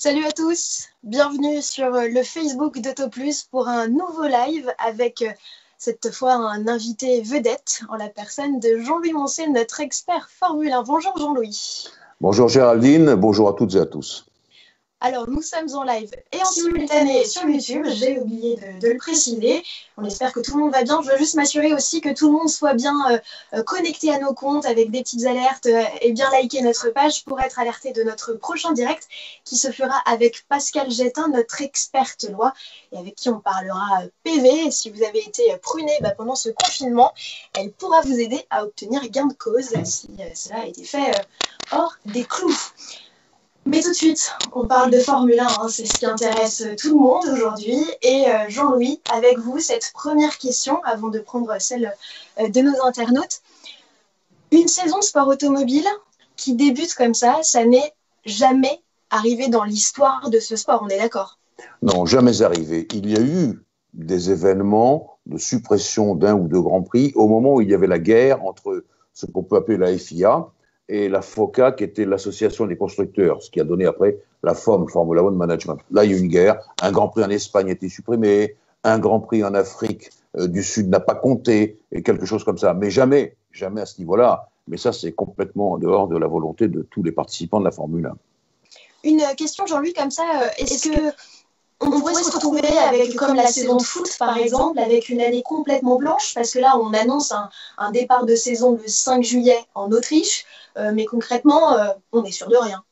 Salut à tous, bienvenue sur le Facebook d'AutoPlus pour un nouveau live avec cette fois un invité vedette en la personne de Jean-Louis Moncé, notre expert Formule 1. Bonjour Jean-Louis. Bonjour Géraldine, bonjour à toutes et à tous. Alors nous sommes en live et en simultané sur YouTube, j'ai oublié de le préciser. On espère que tout le monde va bien. Je veux juste m'assurer aussi que tout le monde soit bien connecté à nos comptes avec des petites alertes et bien liker notre page pour être alerté de notre prochain direct qui se fera avec Pascal Jettin, notre experte loi, et avec qui on parlera PV. Et si vous avez été pruné pendant ce confinement, elle pourra vous aider à obtenir gain de cause si cela a été fait hors des clous. Mais tout de suite, on parle de Formule 1, c'est ce qui intéresse tout le monde aujourd'hui. Et Jean-Louis, avec vous, cette première question, avant de prendre celle de nos internautes. Une saison sport automobile qui débute comme ça n'est jamais arrivé dans l'histoire de ce sport, on est d'accord? Non, jamais arrivé. Il y a eu des événements de suppression d'un ou deux grands prix au moment où il y avait la guerre entre ce qu'on peut appeler la FIA et la FOCA, qui était l'association des constructeurs, ce qui a donné après la FOM, Formula One Management. Là, il y a eu une guerre, un Grand Prix en Espagne a été supprimé, un Grand Prix en Afrique du Sud n'a pas compté, et quelque chose comme ça. Mais jamais à ce niveau-là. Mais ça, c'est complètement en dehors de la volonté de tous les participants de la Formule 1. Une question, Jean-Louis, comme ça, est-ce que on pourrait se retrouver avec, comme la saison de foot par exemple, avec une année complètement blanche, parce que là on annonce un départ de saison le 5 juillet en Autriche, mais concrètement on est sûr de rien.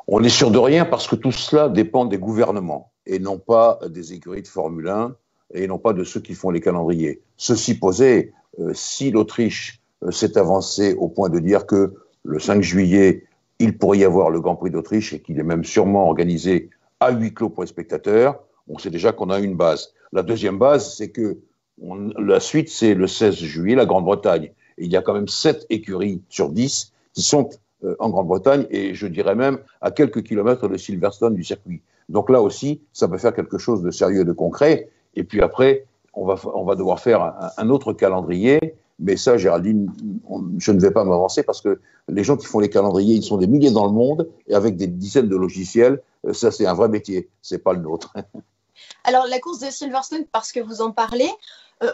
On est sûr de rien parce que tout cela dépend des gouvernements et non pas des écuries de Formule 1 et non pas de ceux qui font les calendriers. Ceci posé, si l'Autriche s'est avancée au point de dire que le 5 juillet, il pourrait y avoir le Grand Prix d'Autriche et qu'il est même sûrement organisé à huis clos pour les spectateurs, on sait déjà qu'on a une base. La deuxième base, c'est que la suite, c'est le 16 juillet, la Grande-Bretagne. Et il y a quand même 7 écuries sur 10 qui sont en Grande-Bretagne et je dirais même à quelques kilomètres de Silverstone du circuit. Donc là aussi, ça peut faire quelque chose de sérieux et de concret. Et puis après, on va devoir faire un autre calendrier. Mais ça, Géraldine, je ne vais pas m'avancer parce que les gens qui font les calendriers, ils sont des milliers dans le monde et avec des dizaines de logiciels. Ça, c'est un vrai métier, c'est pas le nôtre. Alors, la course de Silverstone, parce que vous en parlez,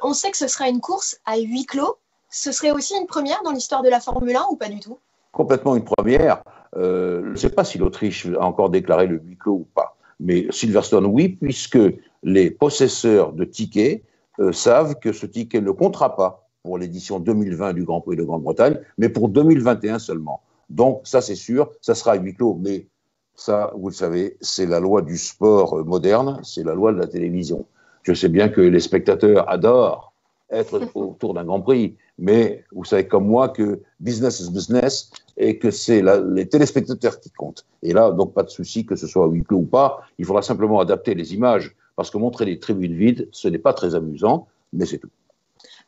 on sait que ce sera une course à huis clos. Ce serait aussi une première dans l'histoire de la Formule 1 ou pas du tout? Complètement une première. Je ne sais pas si l'Autriche a encore déclaré le huis clos ou pas. Mais Silverstone, oui, puisque les possesseurs de tickets savent que ce ticket ne comptera pas pour l'édition 2020 du Grand Prix de Grande-Bretagne, mais pour 2021 seulement. Donc, ça, c'est sûr, ça sera à huis clos. Mais ça, vous le savez, c'est la loi du sport moderne, c'est la loi de la télévision. Je sais bien que les spectateurs adorent être autour d'un Grand Prix, mais vous savez comme moi que business is business et que c'est les téléspectateurs qui comptent. Et là, donc, pas de souci que ce soit à huis clos ou pas, il faudra simplement adapter les images, parce que montrer les tribunes vides, ce n'est pas très amusant, mais c'est tout.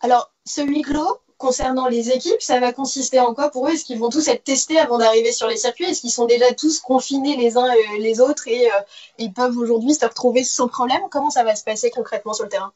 Alors, ce huis clos, concernant les équipes, ça va consister en quoi pour eux? Est-ce qu'ils vont tous être testés avant d'arriver sur les circuits? Est-ce qu'ils sont déjà tous confinés les uns les autres et ils peuvent aujourd'hui se retrouver sans problème? Comment ça va se passer concrètement sur le terrain?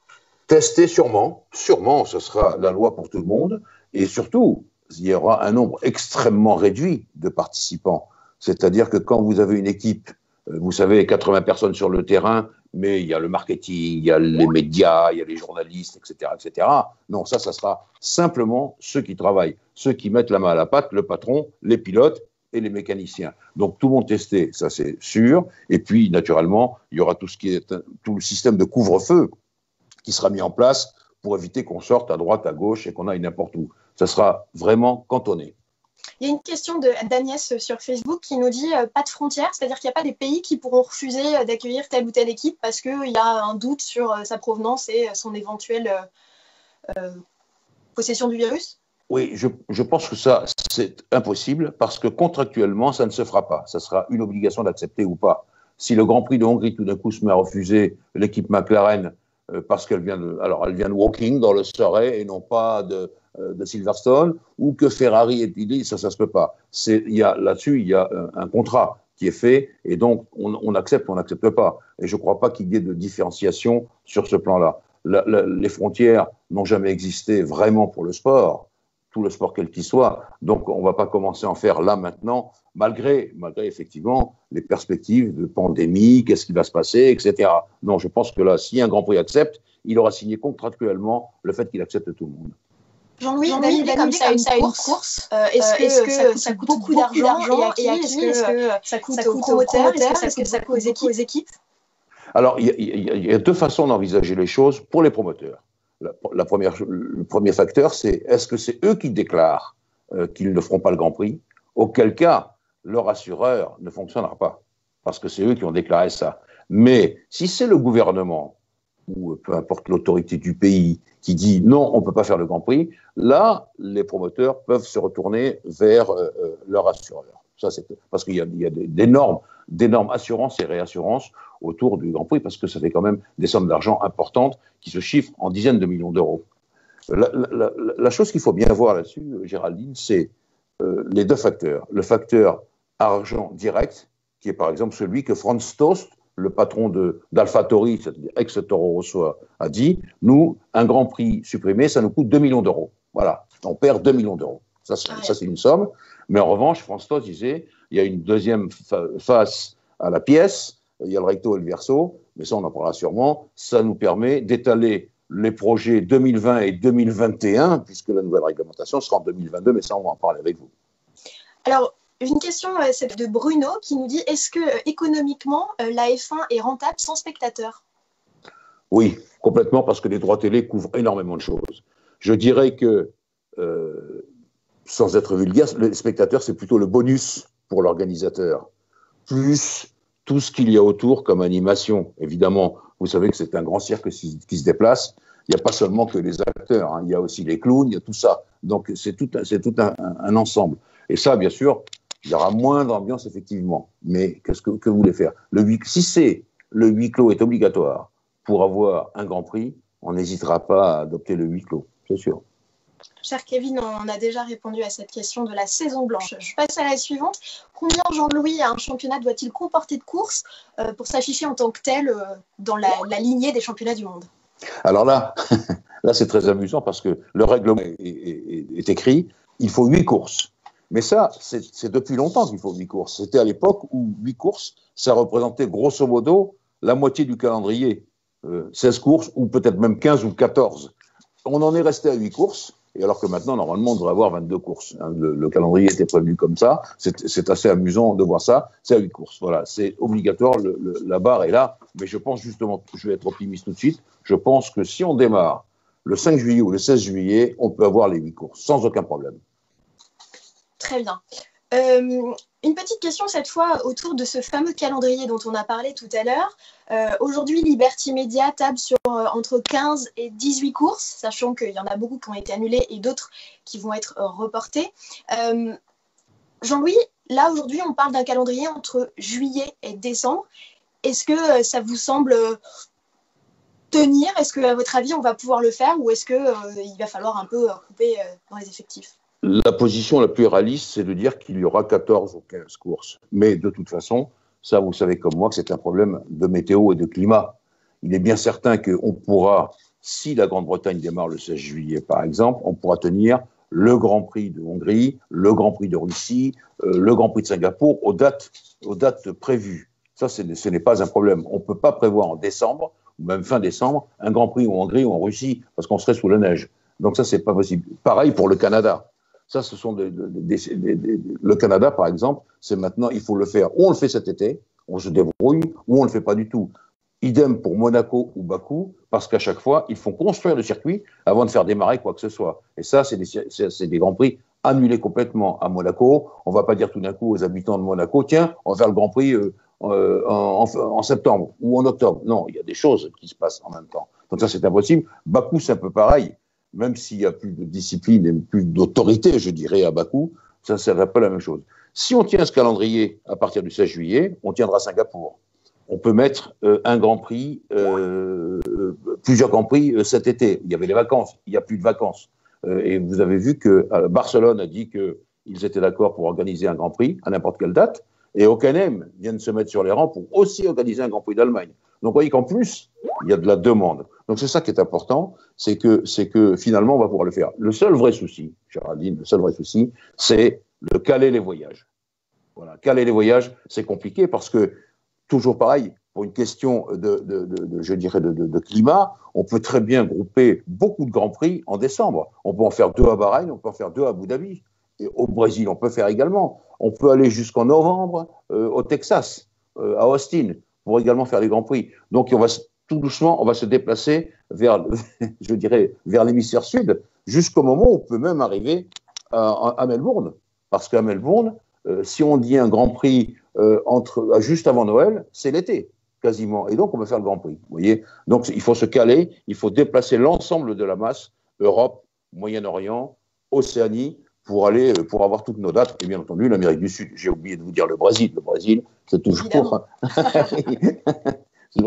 Testés sûrement, ce sera la loi pour tout le monde et surtout, il y aura un nombre extrêmement réduit de participants. C'est-à-dire que quand vous avez une équipe, vous savez, 80 personnes sur le terrain, mais il y a le marketing, il y a les médias, il y a les journalistes, etc., etc. Non, ça sera simplement ceux qui travaillent, ceux qui mettent la main à la pâte, le patron, les pilotes et les mécaniciens. Donc tout le monde testé, ça c'est sûr. Et puis, naturellement, il y aura tout le système de couvre-feu qui sera mis en place pour éviter qu'on sorte à droite, à gauche et qu'on aille n'importe où. Ça sera vraiment cantonné. Il y a une question d'Agnès sur Facebook qui nous dit pas de frontières, c'est-à-dire qu'il n'y a pas des pays qui pourront refuser d'accueillir telle ou telle équipe parce qu'il y a un doute sur sa provenance et son éventuelle possession du virus? Oui, je pense que ça, c'est impossible parce que contractuellement, ça ne se fera pas. Ça sera une obligation d'accepter ou pas. Si le Grand Prix de Hongrie, tout d'un coup, se met à refuser l'équipe McLaren parce qu'elle vient de Woking dans le Surrey et non pas de Silverstone, ou que Ferrari est dit ça se peut pas. Là-dessus, il y a un contrat qui est fait et donc on accepte ou on n'accepte pas. Et je ne crois pas qu'il y ait de différenciation sur ce plan-là. Les frontières n'ont jamais existé vraiment pour le sport. tout le sport quel qu'il soit. Donc, on ne va pas commencer à en faire là maintenant, malgré effectivement les perspectives de pandémie, qu'est-ce qui va se passer, etc. Non, je pense que là, si un Grand Prix accepte, il aura signé contractuellement le fait qu'il accepte tout le monde. Jean-Louis, d'annuler comme ça une course, est-ce que ça coûte beaucoup d'argent et à qui? Est-ce que ça coûte aux promoteurs? Est-ce que ça coûte aux équipes? Alors, il y a deux façons d'envisager les choses pour les promoteurs. Le premier facteur, c'est est-ce que c'est eux qui déclarent qu'ils ne feront pas le Grand Prix, auquel cas leur assureur ne fonctionnera pas, parce que c'est eux qui ont déclaré ça. Mais si c'est le gouvernement, ou peu importe l'autorité du pays, qui dit non, on ne peut pas faire le Grand Prix, là, les promoteurs peuvent se retourner vers leur assureur. Ça, c'est parce qu'il y a d'énormes assurances et réassurances autour du Grand Prix, parce que ça fait quand même des sommes d'argent importantes qui se chiffrent en dizaines de millions d'euros. La chose qu'il faut bien voir là-dessus, Géraldine, c'est les deux facteurs. Le facteur argent direct, qui est par exemple celui que Franz Tost, le patron d'AlphaTauri, c'est-à-dire ex-Toro Rosso, a dit, nous, un Grand Prix supprimé, ça nous coûte 2 millions d'euros. Voilà, on perd 2 millions d'euros. Ça, c'est une somme. Mais en revanche, Franz Tost disait, il y a une deuxième face à la pièce, il y a le recto et le verso, mais ça, on en parlera sûrement. Ça nous permet d'étaler les projets 2020 et 2021, puisque la nouvelle réglementation sera en 2022, mais ça, on va en parler avec vous. Alors, une question, c'est de Bruno, qui nous dit, est-ce que économiquement, la F1 est rentable sans spectateurs? Oui, complètement, parce que les droits télé couvrent énormément de choses. Je dirais que, sans être vulgaire, les spectateurs, c'est plutôt le bonus pour l'organisateur, plus tout ce qu'il y a autour comme animation. Évidemment, vous savez que c'est un grand cirque qui se déplace. Il n'y a pas seulement que les acteurs, hein. Il y a aussi les clowns, il y a tout ça. Donc, c'est tout un ensemble. Et ça, bien sûr, il y aura moins d'ambiance, effectivement. Mais qu'est-ce que vous voulez faire? Si le huis clos est obligatoire pour avoir un Grand Prix, on n'hésitera pas à adopter le huis clos, c'est sûr. Cher Kevin, on a déjà répondu à cette question de la saison blanche. Je passe à la suivante. Combien, Jean-Louis, un championnat doit-il comporter de courses pour s'afficher en tant que tel dans la lignée des championnats du monde? Alors là, c'est très amusant parce que le règlement est écrit, il faut 8 courses. Mais ça, c'est depuis longtemps qu'il faut 8 courses. C'était à l'époque où 8 courses, ça représentait grosso modo la moitié du calendrier. 16 courses, ou peut-être même 15 ou 14. On en est resté à 8 courses, et alors que maintenant, normalement, on devrait avoir 22 courses. Le calendrier était prévu comme ça. C'est assez amusant de voir ça. C'est à 8 courses. Voilà, c'est obligatoire. La barre est là. Mais je pense justement, je vais être optimiste tout de suite, je pense que si on démarre le 5 juillet ou le 16 juillet, on peut avoir les 8 courses, sans aucun problème. Très bien. Une petite question cette fois autour de ce fameux calendrier dont on a parlé tout à l'heure. Aujourd'hui, Liberty Media table sur entre 15 et 18 courses, sachant qu'il y en a beaucoup qui ont été annulées et d'autres qui vont être reportées. Jean-Louis, là aujourd'hui, on parle d'un calendrier entre juillet et décembre. Est-ce que ça vous semble tenir? Est-ce qu'à votre avis, on va pouvoir le faire ou est-ce qu'il va falloir un peu couper dans les effectifs? La position la plus réaliste, c'est de dire qu'il y aura 14 ou 15 courses. Mais de toute façon, ça, vous savez comme moi que c'est un problème de météo et de climat. Il est bien certain qu'on pourra, si la Grande-Bretagne démarre le 16 juillet, par exemple, on pourra tenir le Grand Prix de Hongrie, le Grand Prix de Russie, le Grand Prix de Singapour aux dates prévues. Ça, ce n'est pas un problème. On ne peut pas prévoir en décembre, ou même fin décembre, un Grand Prix en Hongrie ou en Russie, parce qu'on serait sous la neige. Donc ça, c'est pas possible. Pareil pour le Canada. Ça, ce sont le Canada, par exemple, c'est maintenant, il faut le faire. Ou on le fait cet été, on se débrouille, ou on le fait pas du tout. Idem pour Monaco ou Bakou, parce qu'à chaque fois, ils font construire le circuit avant de faire démarrer quoi que ce soit. Et ça, c'est des Grands Prix annulés complètement à Monaco. On va pas dire tout d'un coup aux habitants de Monaco, tiens, on va faire le Grand Prix en septembre ou en octobre. Non, il y a des choses qui se passent en même temps. Donc ça, c'est impossible. Bakou, c'est un peu pareil. Même s'il n'y a plus de discipline et plus d'autorité, je dirais, à Bakou, ça ne serait pas la même chose. Si on tient ce calendrier à partir du 16 juillet, on tiendra Singapour. On peut mettre un Grand Prix, plusieurs Grands Prix cet été. Il y avait les vacances, il n'y a plus de vacances. Et vous avez vu que Barcelone a dit qu'ils étaient d'accord pour organiser un Grand Prix à n'importe quelle date. Et Hockenheim vient de se mettre sur les rangs pour aussi organiser un Grand Prix d'Allemagne. Donc, vous voyez qu'en plus, il y a de la demande. Donc, c'est ça qui est important, c'est que finalement, on va pouvoir le faire. Le seul vrai souci, Géraldine, le seul vrai souci, c'est de caler les voyages. Voilà, caler les voyages, c'est compliqué parce que, toujours pareil, pour une question je dirais de climat, on peut très bien grouper beaucoup de Grands Prix en décembre. On peut en faire 2 à Bahreïn, on peut en faire 2 à Abu Dhabi. Et au Brésil, on peut faire également. On peut aller jusqu'en novembre au Texas, à Austin, pour également faire les Grands Prix. Donc, tout doucement, on va se déplacer vers, je dirais, vers l'hémisphère sud, jusqu'au moment où on peut même arriver à Melbourne. Parce qu'à Melbourne, si on dit un Grand Prix juste avant Noël, c'est l'été, quasiment. Et donc, on va faire le Grand Prix. Vous voyez ? Donc, il faut se caler, il faut déplacer l'ensemble de la masse, Europe, Moyen-Orient, Océanie, pour avoir toutes nos dates. Et bien entendu, l'Amérique du Sud. J'ai oublié de vous dire le Brésil. Le Brésil, c'est toujours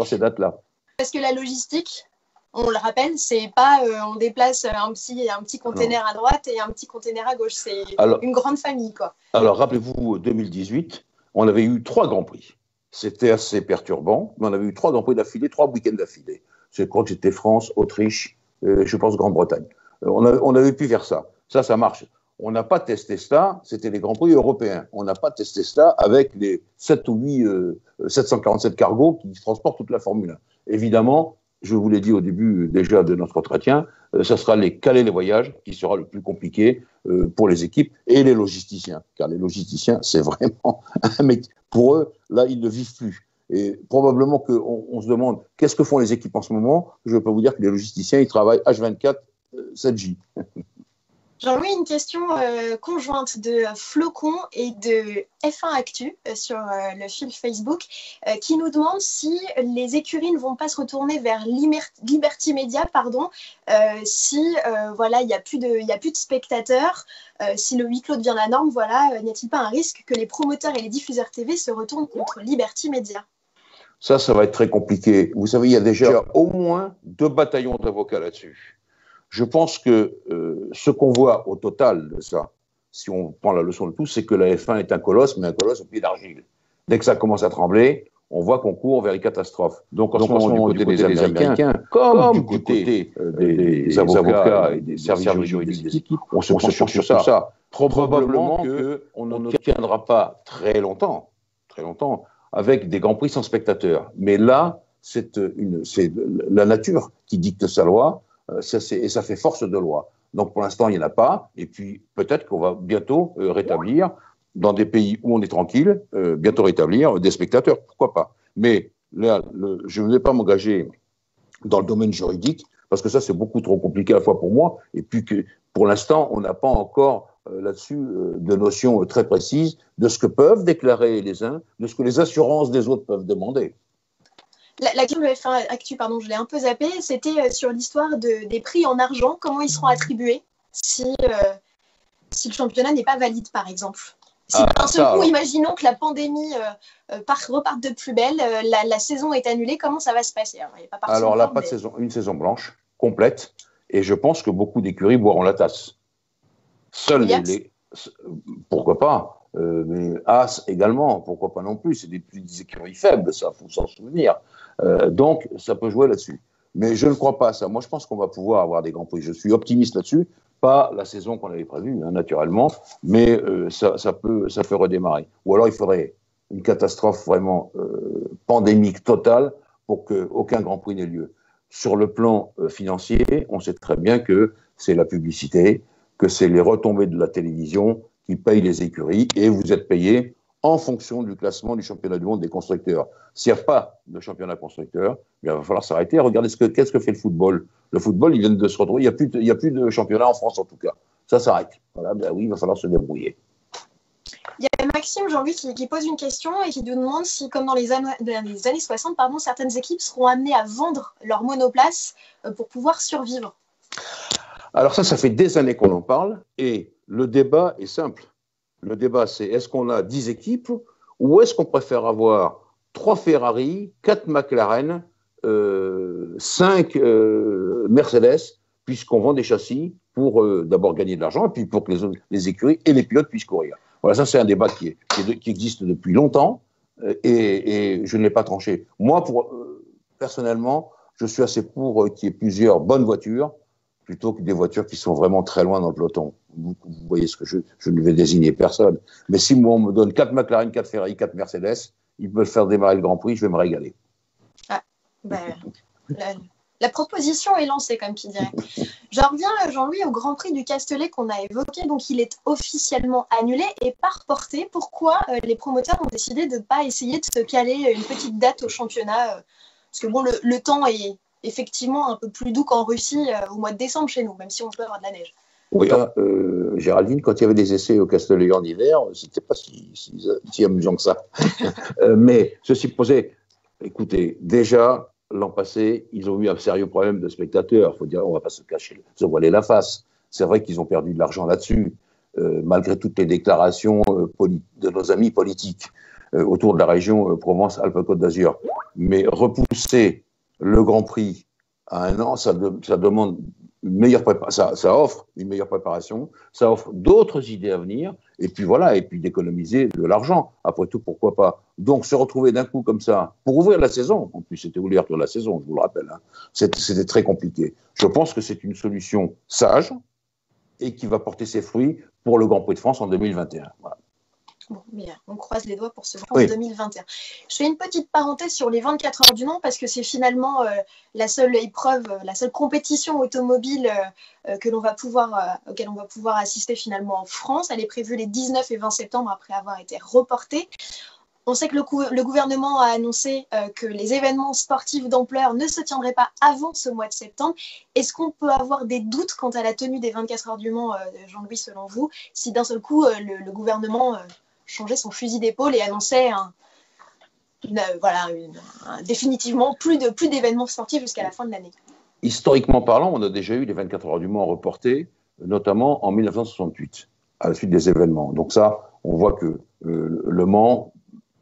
ces dates-là. Parce que la logistique, on le rappelle, c'est pas on déplace un petit container à droite et un petit container à gauche. C'est une grande famille, quoi. Alors, rappelez-vous, 2018, on avait eu 3 Grands Prix. C'était assez perturbant, mais on avait eu 3 Grands Prix d'affilée, 3 week-ends d'affilée. Je crois que c'était France, Autriche, je pense Grande-Bretagne. On avait pu faire ça. Ça marche. On n'a pas testé cela, c'était les Grands Prix européens. On n'a pas testé cela avec les 7 ou 8 747 cargos qui transportent toute la Formule 1. Évidemment, je vous l'ai dit au début déjà de notre entretien, ça sera caler les voyages qui sera le plus compliqué pour les équipes et les logisticiens. Car les logisticiens, c'est vraiment un métier. Pour eux, là, ils ne vivent plus. Et probablement qu'on se demande qu'est-ce que font les équipes en ce moment. Je peux vous dire que les logisticiens, ils travaillent H24, 7J. Jean-Louis, une question conjointe de Flocon et de F1 Actu sur le fil Facebook qui nous demande si les écuries ne vont pas se retourner vers Liberty Media, si voilà, il n'y a plus de spectateurs, si le huis clos devient la norme, voilà, n'y a-t-il pas un risque que les promoteurs et les diffuseurs TV se retournent contre Liberty Media? Ça va être très compliqué. Vous savez, il y a déjà au moins 2 bataillons d'avocats là-dessus. Je pense que ce qu'on voit au total de ça, si on prend la leçon de tout, c'est que la F1 est un colosse, mais un colosse au pied d'argile. Dès que ça commence à trembler, on voit qu'on court vers les catastrophes. Donc, en ce moment, du côté des Américains, comme du côté des avocats et des services juridiques des équipes, on se penche sur ça. Probablement qu'on ne tiendra pas très longtemps, avec des Grands Prix sans spectateurs. Mais là, c'est la nature qui dicte sa loi. Et ça fait force de loi. Donc pour l'instant, il n'y en a pas. Et puis peut-être qu'on va bientôt rétablir, dans des pays où on est tranquille, bientôt rétablir des spectateurs. Pourquoi pas? Mais là, je ne vais pas m'engager dans le domaine juridique, parce que ça, c'est beaucoup trop compliqué à la fois pour moi. Et puis que pour l'instant, on n'a pas encore là-dessus de notions très précises de ce que peuvent déclarer les uns, de ce que les assurances des autres peuvent demander. La question de F1 Actu, je l'ai un peu zappée, c'était sur l'histoire des prix en argent, comment ils seront attribués si le championnat n'est pas valide, par exemple. Si d'un seul coup, imaginons que la pandémie reparte de plus belle, la saison est annulée, comment ça va se passer? Alors là, pas de saison, une saison blanche, complète, et je pense que beaucoup d'écuries boiront la tasse. Seuls pourquoi pas, mais As également, pourquoi pas non plus, c'est des écuries faibles, ça, il faut s'en souvenir. Donc, ça peut jouer là-dessus. Mais je ne crois pas à ça. Moi, je pense qu'on va pouvoir avoir des Grands Prix. Je suis optimiste là-dessus. Pas la saison qu'on avait prévue, naturellement, mais ça peut redémarrer. Ou alors, il faudrait une catastrophe vraiment pandémique totale pour qu'aucun Grand Prix n'ait lieu. Sur le plan financier, on sait très bien que c'est la publicité, que c'est les retombées de la télévision qui payent les écuries, et vous êtes payés en fonction du classement du championnat du monde des constructeurs. S'il n'y a pas de championnat constructeur, il va falloir s'arrêter. Regardez qu'est-ce que fait le football. Le football, il vient de se retrouver. Il n'y a plus de championnat en France, en tout cas. Ça s'arrête. Voilà, oui, il va falloir se débrouiller. Il y a Maxime, Jean-Louis, qui pose une question et qui nous demande si, comme dans les années 60, certaines équipes seront amenées à vendre leur monoplace pour pouvoir survivre. Alors ça fait des années qu'on en parle, et le débat est simple. Le débat, c'est est-ce qu'on a 10 équipes ou est-ce qu'on préfère avoir 3 Ferrari, 4 McLaren, 5 Mercedes, puisqu'on vend des châssis pour d'abord gagner de l'argent et puis pour que les écuries et les pilotes puissent courir. Voilà, ça c'est un débat qui existe depuis longtemps et je ne l'ai pas tranché. Moi, personnellement, je suis assez pour qu'il y ait plusieurs bonnes voitures plutôt que des voitures qui sont vraiment très loin dans le peloton. Vous voyez ce que je ne vais désigner personne. Mais si moi, on me donne 4 McLaren, 4 Ferrari, 4 Mercedes, ils peuvent faire démarrer le Grand Prix, je vais me régaler. Ah, la proposition est lancée, comme qui dirait. J'en reviens, Jean-Louis, au Grand Prix du Castellet qu'on a évoqué. Donc, il est officiellement annulé et pas reporté. Pourquoi les promoteurs ont décidé de ne pas essayer de se caler une petite date au championnat parce que bon, le temps est effectivement un peu plus doux qu'en Russie au mois de décembre chez nous, même si on peut avoir de la neige. Oui, Géraldine, quand il y avait des essais au Castellet en hiver, c'était pas si amusant que ça. Mais ceci posé, écoutez, déjà, l'an passé, ils ont eu un sérieux problème de spectateurs. Il faut dire, on ne va pas se voiler la face. C'est vrai qu'ils ont perdu de l'argent là-dessus, malgré toutes les déclarations de nos amis politiques autour de la région Provence-Alpes-Côte d'Azur. Mais repousser le Grand Prix à un an, ça demande une meilleure ça offre une meilleure préparation, ça offre d'autres idées à venir, et puis voilà, et puis d'économiser de l'argent. Après tout, pourquoi pas. Donc se retrouver d'un coup comme ça, pour ouvrir la saison, en plus c'était l'ouverture de la saison, je vous le rappelle, hein, c'était très compliqué. Je pense que c'est une solution sage et qui va porter ses fruits pour le Grand Prix de France en 2021. Voilà. Bon, mais on croise les doigts pour ce France 2021. Je fais une petite parenthèse sur les 24 heures du Mans parce que c'est finalement la seule épreuve, la seule compétition automobile auquel on va pouvoir assister finalement en France. Elle est prévue les 19 et 20 septembre après avoir été reportée. On sait que le gouvernement a annoncé que les événements sportifs d'ampleur ne se tiendraient pas avant ce mois de septembre. Est-ce qu'on peut avoir des doutes quant à la tenue des 24 heures du Mans, Jean-Louis, selon vous, si d'un seul coup le gouvernement changeait son fusil d'épaule et annonçait définitivement plus d'événements sportifs jusqu'à la fin de l'année? Historiquement parlant, on a déjà eu les 24 heures du Mans reportées, notamment en 1968, à la suite des événements. Donc ça, on voit que le Mans,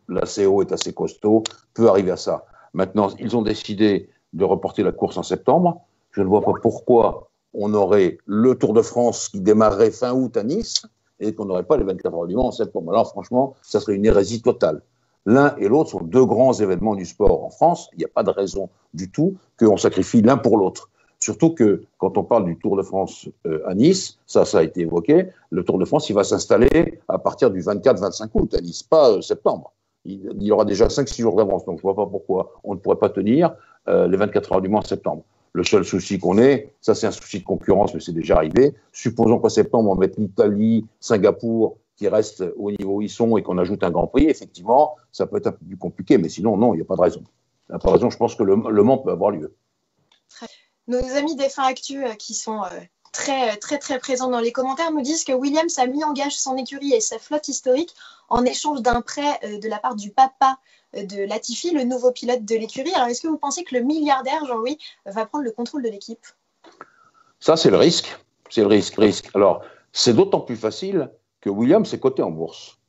la CO est assez costaud, peut arriver à ça. Maintenant, ils ont décidé de reporter la course en septembre. Je ne vois pas pourquoi on aurait le Tour de France qui démarrerait fin août à Nice et qu'on n'aurait pas les 24 heures du Mans en septembre. Alors franchement, ça serait une hérésie totale. L'un et l'autre sont deux grands événements du sport en France. Il n'y a pas de raison du tout qu'on sacrifie l'un pour l'autre. Surtout que quand on parle du Tour de France à Nice, ça a été évoqué, le Tour de France, il va s'installer à partir du 24-25 août à Nice, pas septembre. Il y aura déjà 5-6 jours d'avance, donc je ne vois pas pourquoi on ne pourrait pas tenir les 24 heures du Mans en septembre. Le seul souci qu'on ait, ça c'est un souci de concurrence, mais c'est déjà arrivé. Supposons qu'en septembre, on mette l'Italie, Singapour, qui restent au niveau où ils sont et qu'on ajoute un Grand Prix, effectivement, ça peut être un peu plus compliqué, mais sinon, non, il n'y a pas de raison. Il n'y a pas de raison, je pense que le Mans peut avoir lieu. Nos amis des Fins Actu qui sont très présents dans les commentaires nous disent que Williams a mis en gage son écurie et sa flotte historique en échange d'un prêt de la part du papa de Latifi, le nouveau pilote de l'écurie. Alors, est-ce que vous pensez que le milliardaire, Jean-Louis, va prendre le contrôle de l'équipe? Ça, c'est le risque. C'est le risque. Alors, c'est d'autant plus facile que Williams est coté en bourse.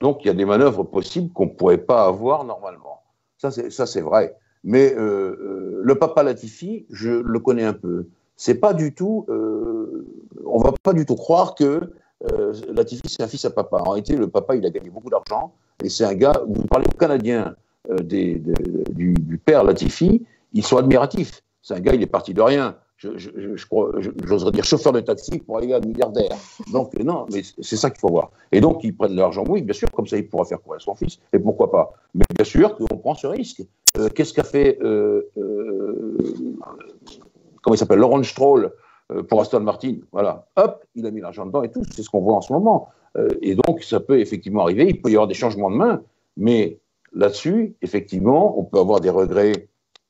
Donc, il y a des manœuvres possibles qu'on ne pourrait pas avoir normalement. Ça, c'est vrai. Mais le papa Latifi, je le connais un peu. C'est pas du tout... on va pas du tout croire que Latifi, c'est un fils à papa. En réalité, le papa, il a gagné beaucoup d'argent. Et c'est un gars... Vous parlez aux Canadiens du père Latifi, ils sont admiratifs. C'est un gars, il est parti de rien. J'oserais dire chauffeur de taxi pour aller à milliardaire. Donc, non, mais c'est ça qu'il faut voir. Et donc, ils prennent l'argent, oui, bien sûr, comme ça, il pourra faire courir son fils, et pourquoi pas. Mais bien sûr qu'on prend ce risque. Qu'est-ce qu'a fait, comment il s'appelle, Laurent Stroll pour Aston Martin? Voilà, hop, il a mis l'argent dedans et tout, c'est ce qu'on voit en ce moment. Et donc, ça peut effectivement arriver, il peut y avoir des changements de main, mais là-dessus, effectivement, on peut avoir des regrets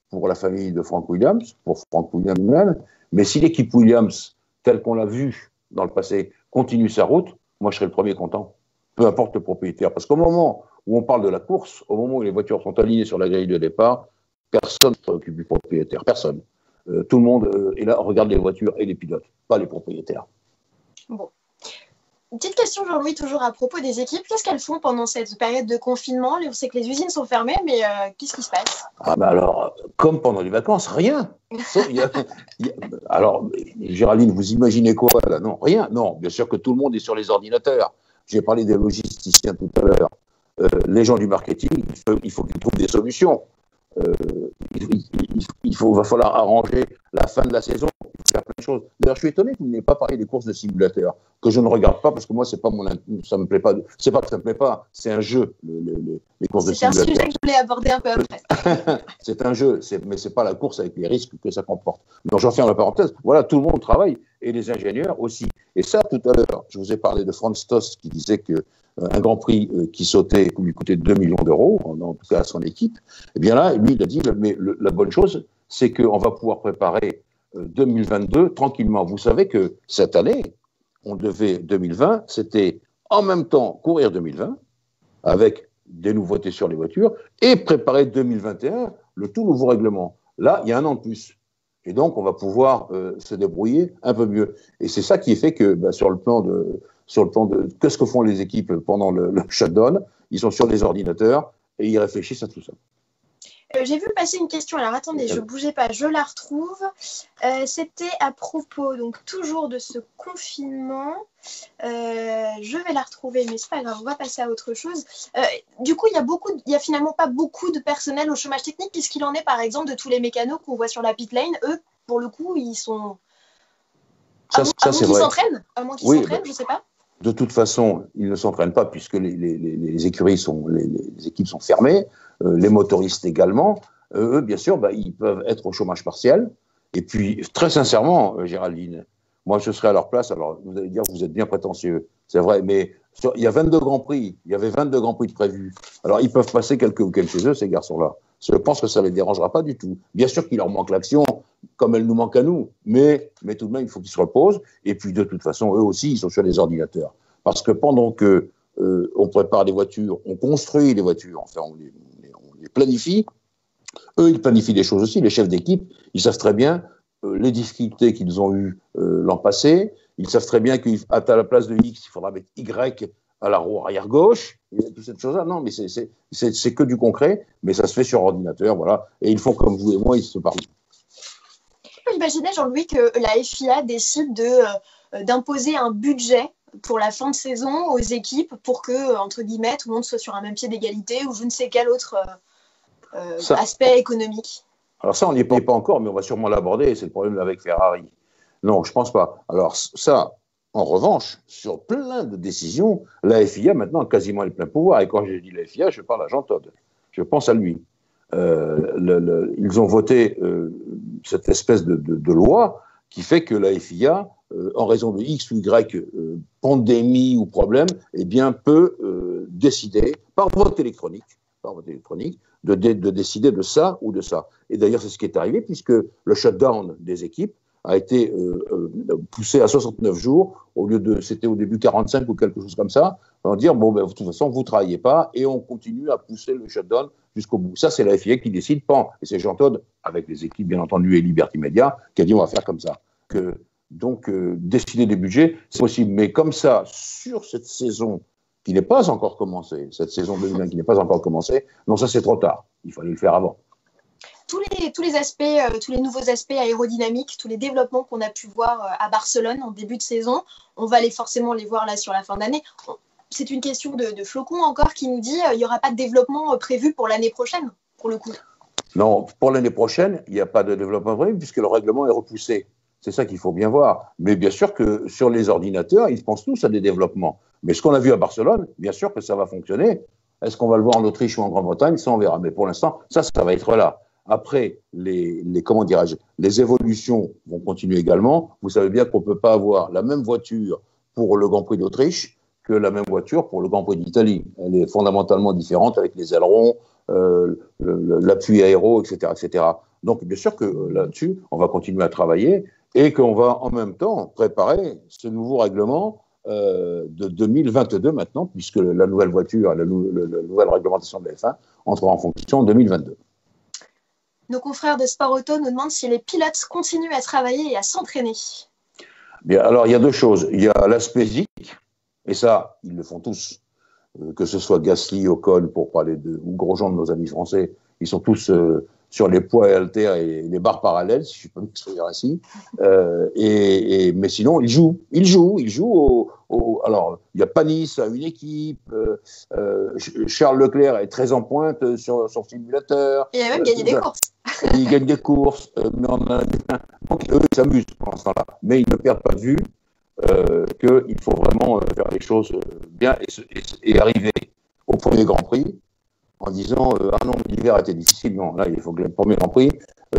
pour la famille de Frank Williams, pour Frank Williams même, mais si l'équipe Williams, telle qu'on l'a vue dans le passé, continue sa route, moi je serai le premier content, peu importe le propriétaire. Parce qu'au moment où on parle de la course, au moment où les voitures sont alignées sur la grille de départ, personne ne s'occupe du propriétaire, personne. Tout le monde est là, regarde les voitures et les pilotes, pas les propriétaires. Bon. Une petite question, Jean-Louis, toujours à propos des équipes. Qu'est-ce qu'elles font pendant cette période de confinement? On sait que les usines sont fermées, mais qu'est-ce qui se passe? Ah ben alors, comme pendant les vacances, rien. Alors, Géraldine, vous imaginez quoi là? Non, rien. Non, bien sûr que tout le monde est sur les ordinateurs. J'ai parlé des logisticiens tout à l'heure. Les gens du marketing, il faut qu'ils trouvent des solutions. va falloir arranger la fin de la saison, faire plein de choses. D'ailleurs, je suis étonné que vous n'ayez pas parlé des courses de simulateurs, que je ne regarde pas parce que moi, c'est pas ça me plaît pas. C'est pas que ça me plaît pas, c'est un jeu, les courses de simulateurs. C'est un sujet que je voulais aborder un peu après. C'est un jeu, mais c'est pas la course avec les risques que ça comporte. Donc, j'en ferme la parenthèse. Voilà, tout le monde travaille et les ingénieurs aussi. Et ça, tout à l'heure, je vous ai parlé de Franz Stoss qui disait que un Grand Prix qui sautait, qui lui coûtait 2 millions d'euros, en tout cas à son équipe, eh bien là, lui, il a dit, mais la bonne chose, c'est qu'on va pouvoir préparer 2022 tranquillement. Vous savez que cette année, 2020, c'était en même temps courir 2020, avec des nouveautés sur les voitures, et préparer 2021, le tout nouveau règlement. Là, il y a un an de plus. Et donc, on va pouvoir se débrouiller un peu mieux. Et c'est ça qui fait que, sur le plan de qu'est-ce que font les équipes pendant le shutdown, ils sont sur les ordinateurs et ils réfléchissent à tout ça. J'ai vu passer une question, alors attendez, je ne bougeais pas, je la retrouve. C'était à propos, donc toujours de ce confinement. Je vais la retrouver, mais c'est pas grave, on va passer à autre chose. Du coup, il y a finalement pas beaucoup de personnel au chômage technique, puisqu'il en est par exemple de tous les mécanos qu'on voit sur la pit lane. Eux, pour le coup, ils sont... À moins qu'ils s'entraînent, je ne sais pas. De toute façon, ils ne s'entraînent pas puisque les écuries les équipes sont fermées, les motoristes également. Eux, bien sûr, ils peuvent être au chômage partiel. Et puis, très sincèrement, Géraldine, moi, je serais à leur place. Alors, vous allez dire que vous êtes bien prétentieux, c'est vrai, mais il y a 22 Grands Prix. Il y avait 22 Grands Prix de prévus. Alors, ils peuvent passer quelques week-ends chez eux, ces garçons-là. Je pense que ça ne les dérangera pas du tout. Bien sûr qu'il leur manque l'action, comme elle nous manque à nous, mais tout de même, il faut qu'ils se reposent. Et puis, de toute façon, eux aussi, ils sont sur les ordinateurs. Parce que pendant que on prépare les voitures, on construit les voitures, enfin, on les planifie, eux, ils planifient des choses aussi. Les chefs d'équipe, ils savent très bien les difficultés qu'ils ont eues l'an passé. Ils savent très bien qu'à la place de X, il faudra mettre Y à la roue arrière gauche, et toute cette chose-là. Non, mais c'est que du concret, mais ça se fait sur ordinateur, voilà. Et ils font comme vous et moi, ils se parlent. Imaginez, Jean-Louis, que la FIA décide d'imposer un budget pour la fin de saison aux équipes pour que, entre guillemets, tout le monde soit sur un même pied d'égalité ou je ne sais quel autre aspect économique. Alors ça, on n'y est pas encore, mais on va sûrement l'aborder. C'est le problème avec Ferrari. Non, je ne pense pas. Alors ça, en revanche, sur plein de décisions, la FIA maintenant a quasiment les pleins pouvoirs. Et quand je dis la FIA, je parle à Jean Todt. Je pense à lui. Ils ont voté cette espèce de loi qui fait que la FIA, en raison de X ou Y pandémie ou problème, eh bien, peut décider par vote électronique, de décider de ça ou de ça. Et d'ailleurs, c'est ce qui est arrivé, puisque le shutdown des équipes a été poussé à 69 jours, au lieu de, c'était au début 45 ou quelque chose comme ça, on dire, bon, de toute façon, vous ne travaillez pas, et on continue à pousser le shutdown jusqu'au bout. Ça, c'est la FIA qui décide, pas. Et c'est Jean Todt, avec les équipes, bien entendu, et Liberty Media, qui a dit, on va faire comme ça. Donc, décider des budgets, c'est possible. Mais comme ça, sur cette saison qui n'est pas encore commencée, cette saison 2020 qui n'est pas encore commencée, non, ça, c'est trop tard. Il fallait le faire avant. Tous les aspects, tous les nouveaux aspects aérodynamiques, tous les développements qu'on a pu voir à Barcelone en début de saison, on va forcément les voir là sur la fin d'année. C'est une question de Flocon encore qui nous dit il n'y aura pas de développement prévu pour l'année prochaine, pour le coup. Non, pour l'année prochaine, il n'y a pas de développement prévu puisque le règlement est repoussé. C'est ça qu'il faut bien voir. Mais bien sûr que sur les ordinateurs, ils pensent tous à des développements. Mais ce qu'on a vu à Barcelone, bien sûr que ça va fonctionner. Est-ce qu'on va le voir en Autriche ou en Grande-Bretagne? Ça, on verra. Mais pour l'instant, ça va être là. Après, comment dirais-je, les évolutions vont continuer également. Vous savez bien qu'on ne peut pas avoir la même voiture pour le Grand Prix d'Autriche que la même voiture pour le Grand Prix d'Italie. Elle est fondamentalement différente avec les ailerons, l'appui aéro, etc., etc. Donc, bien sûr que là-dessus, on va continuer à travailler et qu'on va en même temps préparer ce nouveau règlement de 2022 maintenant, puisque la nouvelle voiture, la nouvelle réglementation de la F1 entrera en fonction en 2022. Nos confrères de Sport Auto nous demandent si les pilotes continuent à travailler et à s'entraîner. Bien, alors il y a deux choses. Il y a l'aspect physique, et ça, ils le font tous. Que ce soit Gasly, Ocon, pour parler ou Grosjean de nos amis français, ils sont tous sur les poids et haltères et les barres parallèles, si je peux m'exprimer ainsi. Mais sinon, ils jouent alors, il y a Panis a une équipe, Charles Leclerc est très en pointe sur son simulateur. Il a même gagné des courses. Il gagne des courses, mais donc eux, ils s'amusent pour l'instant-là. Mais ils ne perdent pas de vue qu'il faut vraiment faire les choses bien et arriver au premier Grand Prix en disant ah non, l'hiver a été difficile. Non, là, il faut que le premier Grand Prix,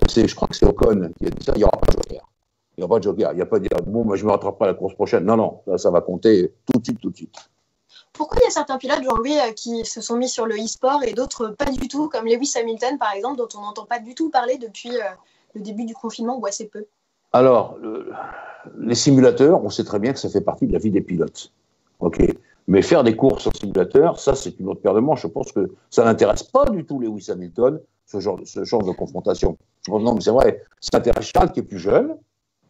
je crois que c'est Ocon qui a dit ça, il n'y aura pas de joker. Il n'y aura pas de joker. Il n'y a pas de dire bon, moi, je me rattraperai à la course prochaine. Non, non, là, ça va compter tout de suite, tout de suite. Pourquoi il y a certains pilotes, Jean-Louis, qui se sont mis sur le e-sport et d'autres pas du tout, comme Lewis Hamilton, par exemple, dont on n'entend pas du tout parler depuis le début du confinement ou assez peu? Alors, les simulateurs, on sait très bien que ça fait partie de la vie des pilotes. OK. Mais faire des courses en simulateur, ça, c'est une autre paire de manches. Je pense que ça n'intéresse pas du tout Lewis Hamilton, ce genre de confrontation. Non, mais c'est vrai, ça intéresse Charles qui est plus jeune,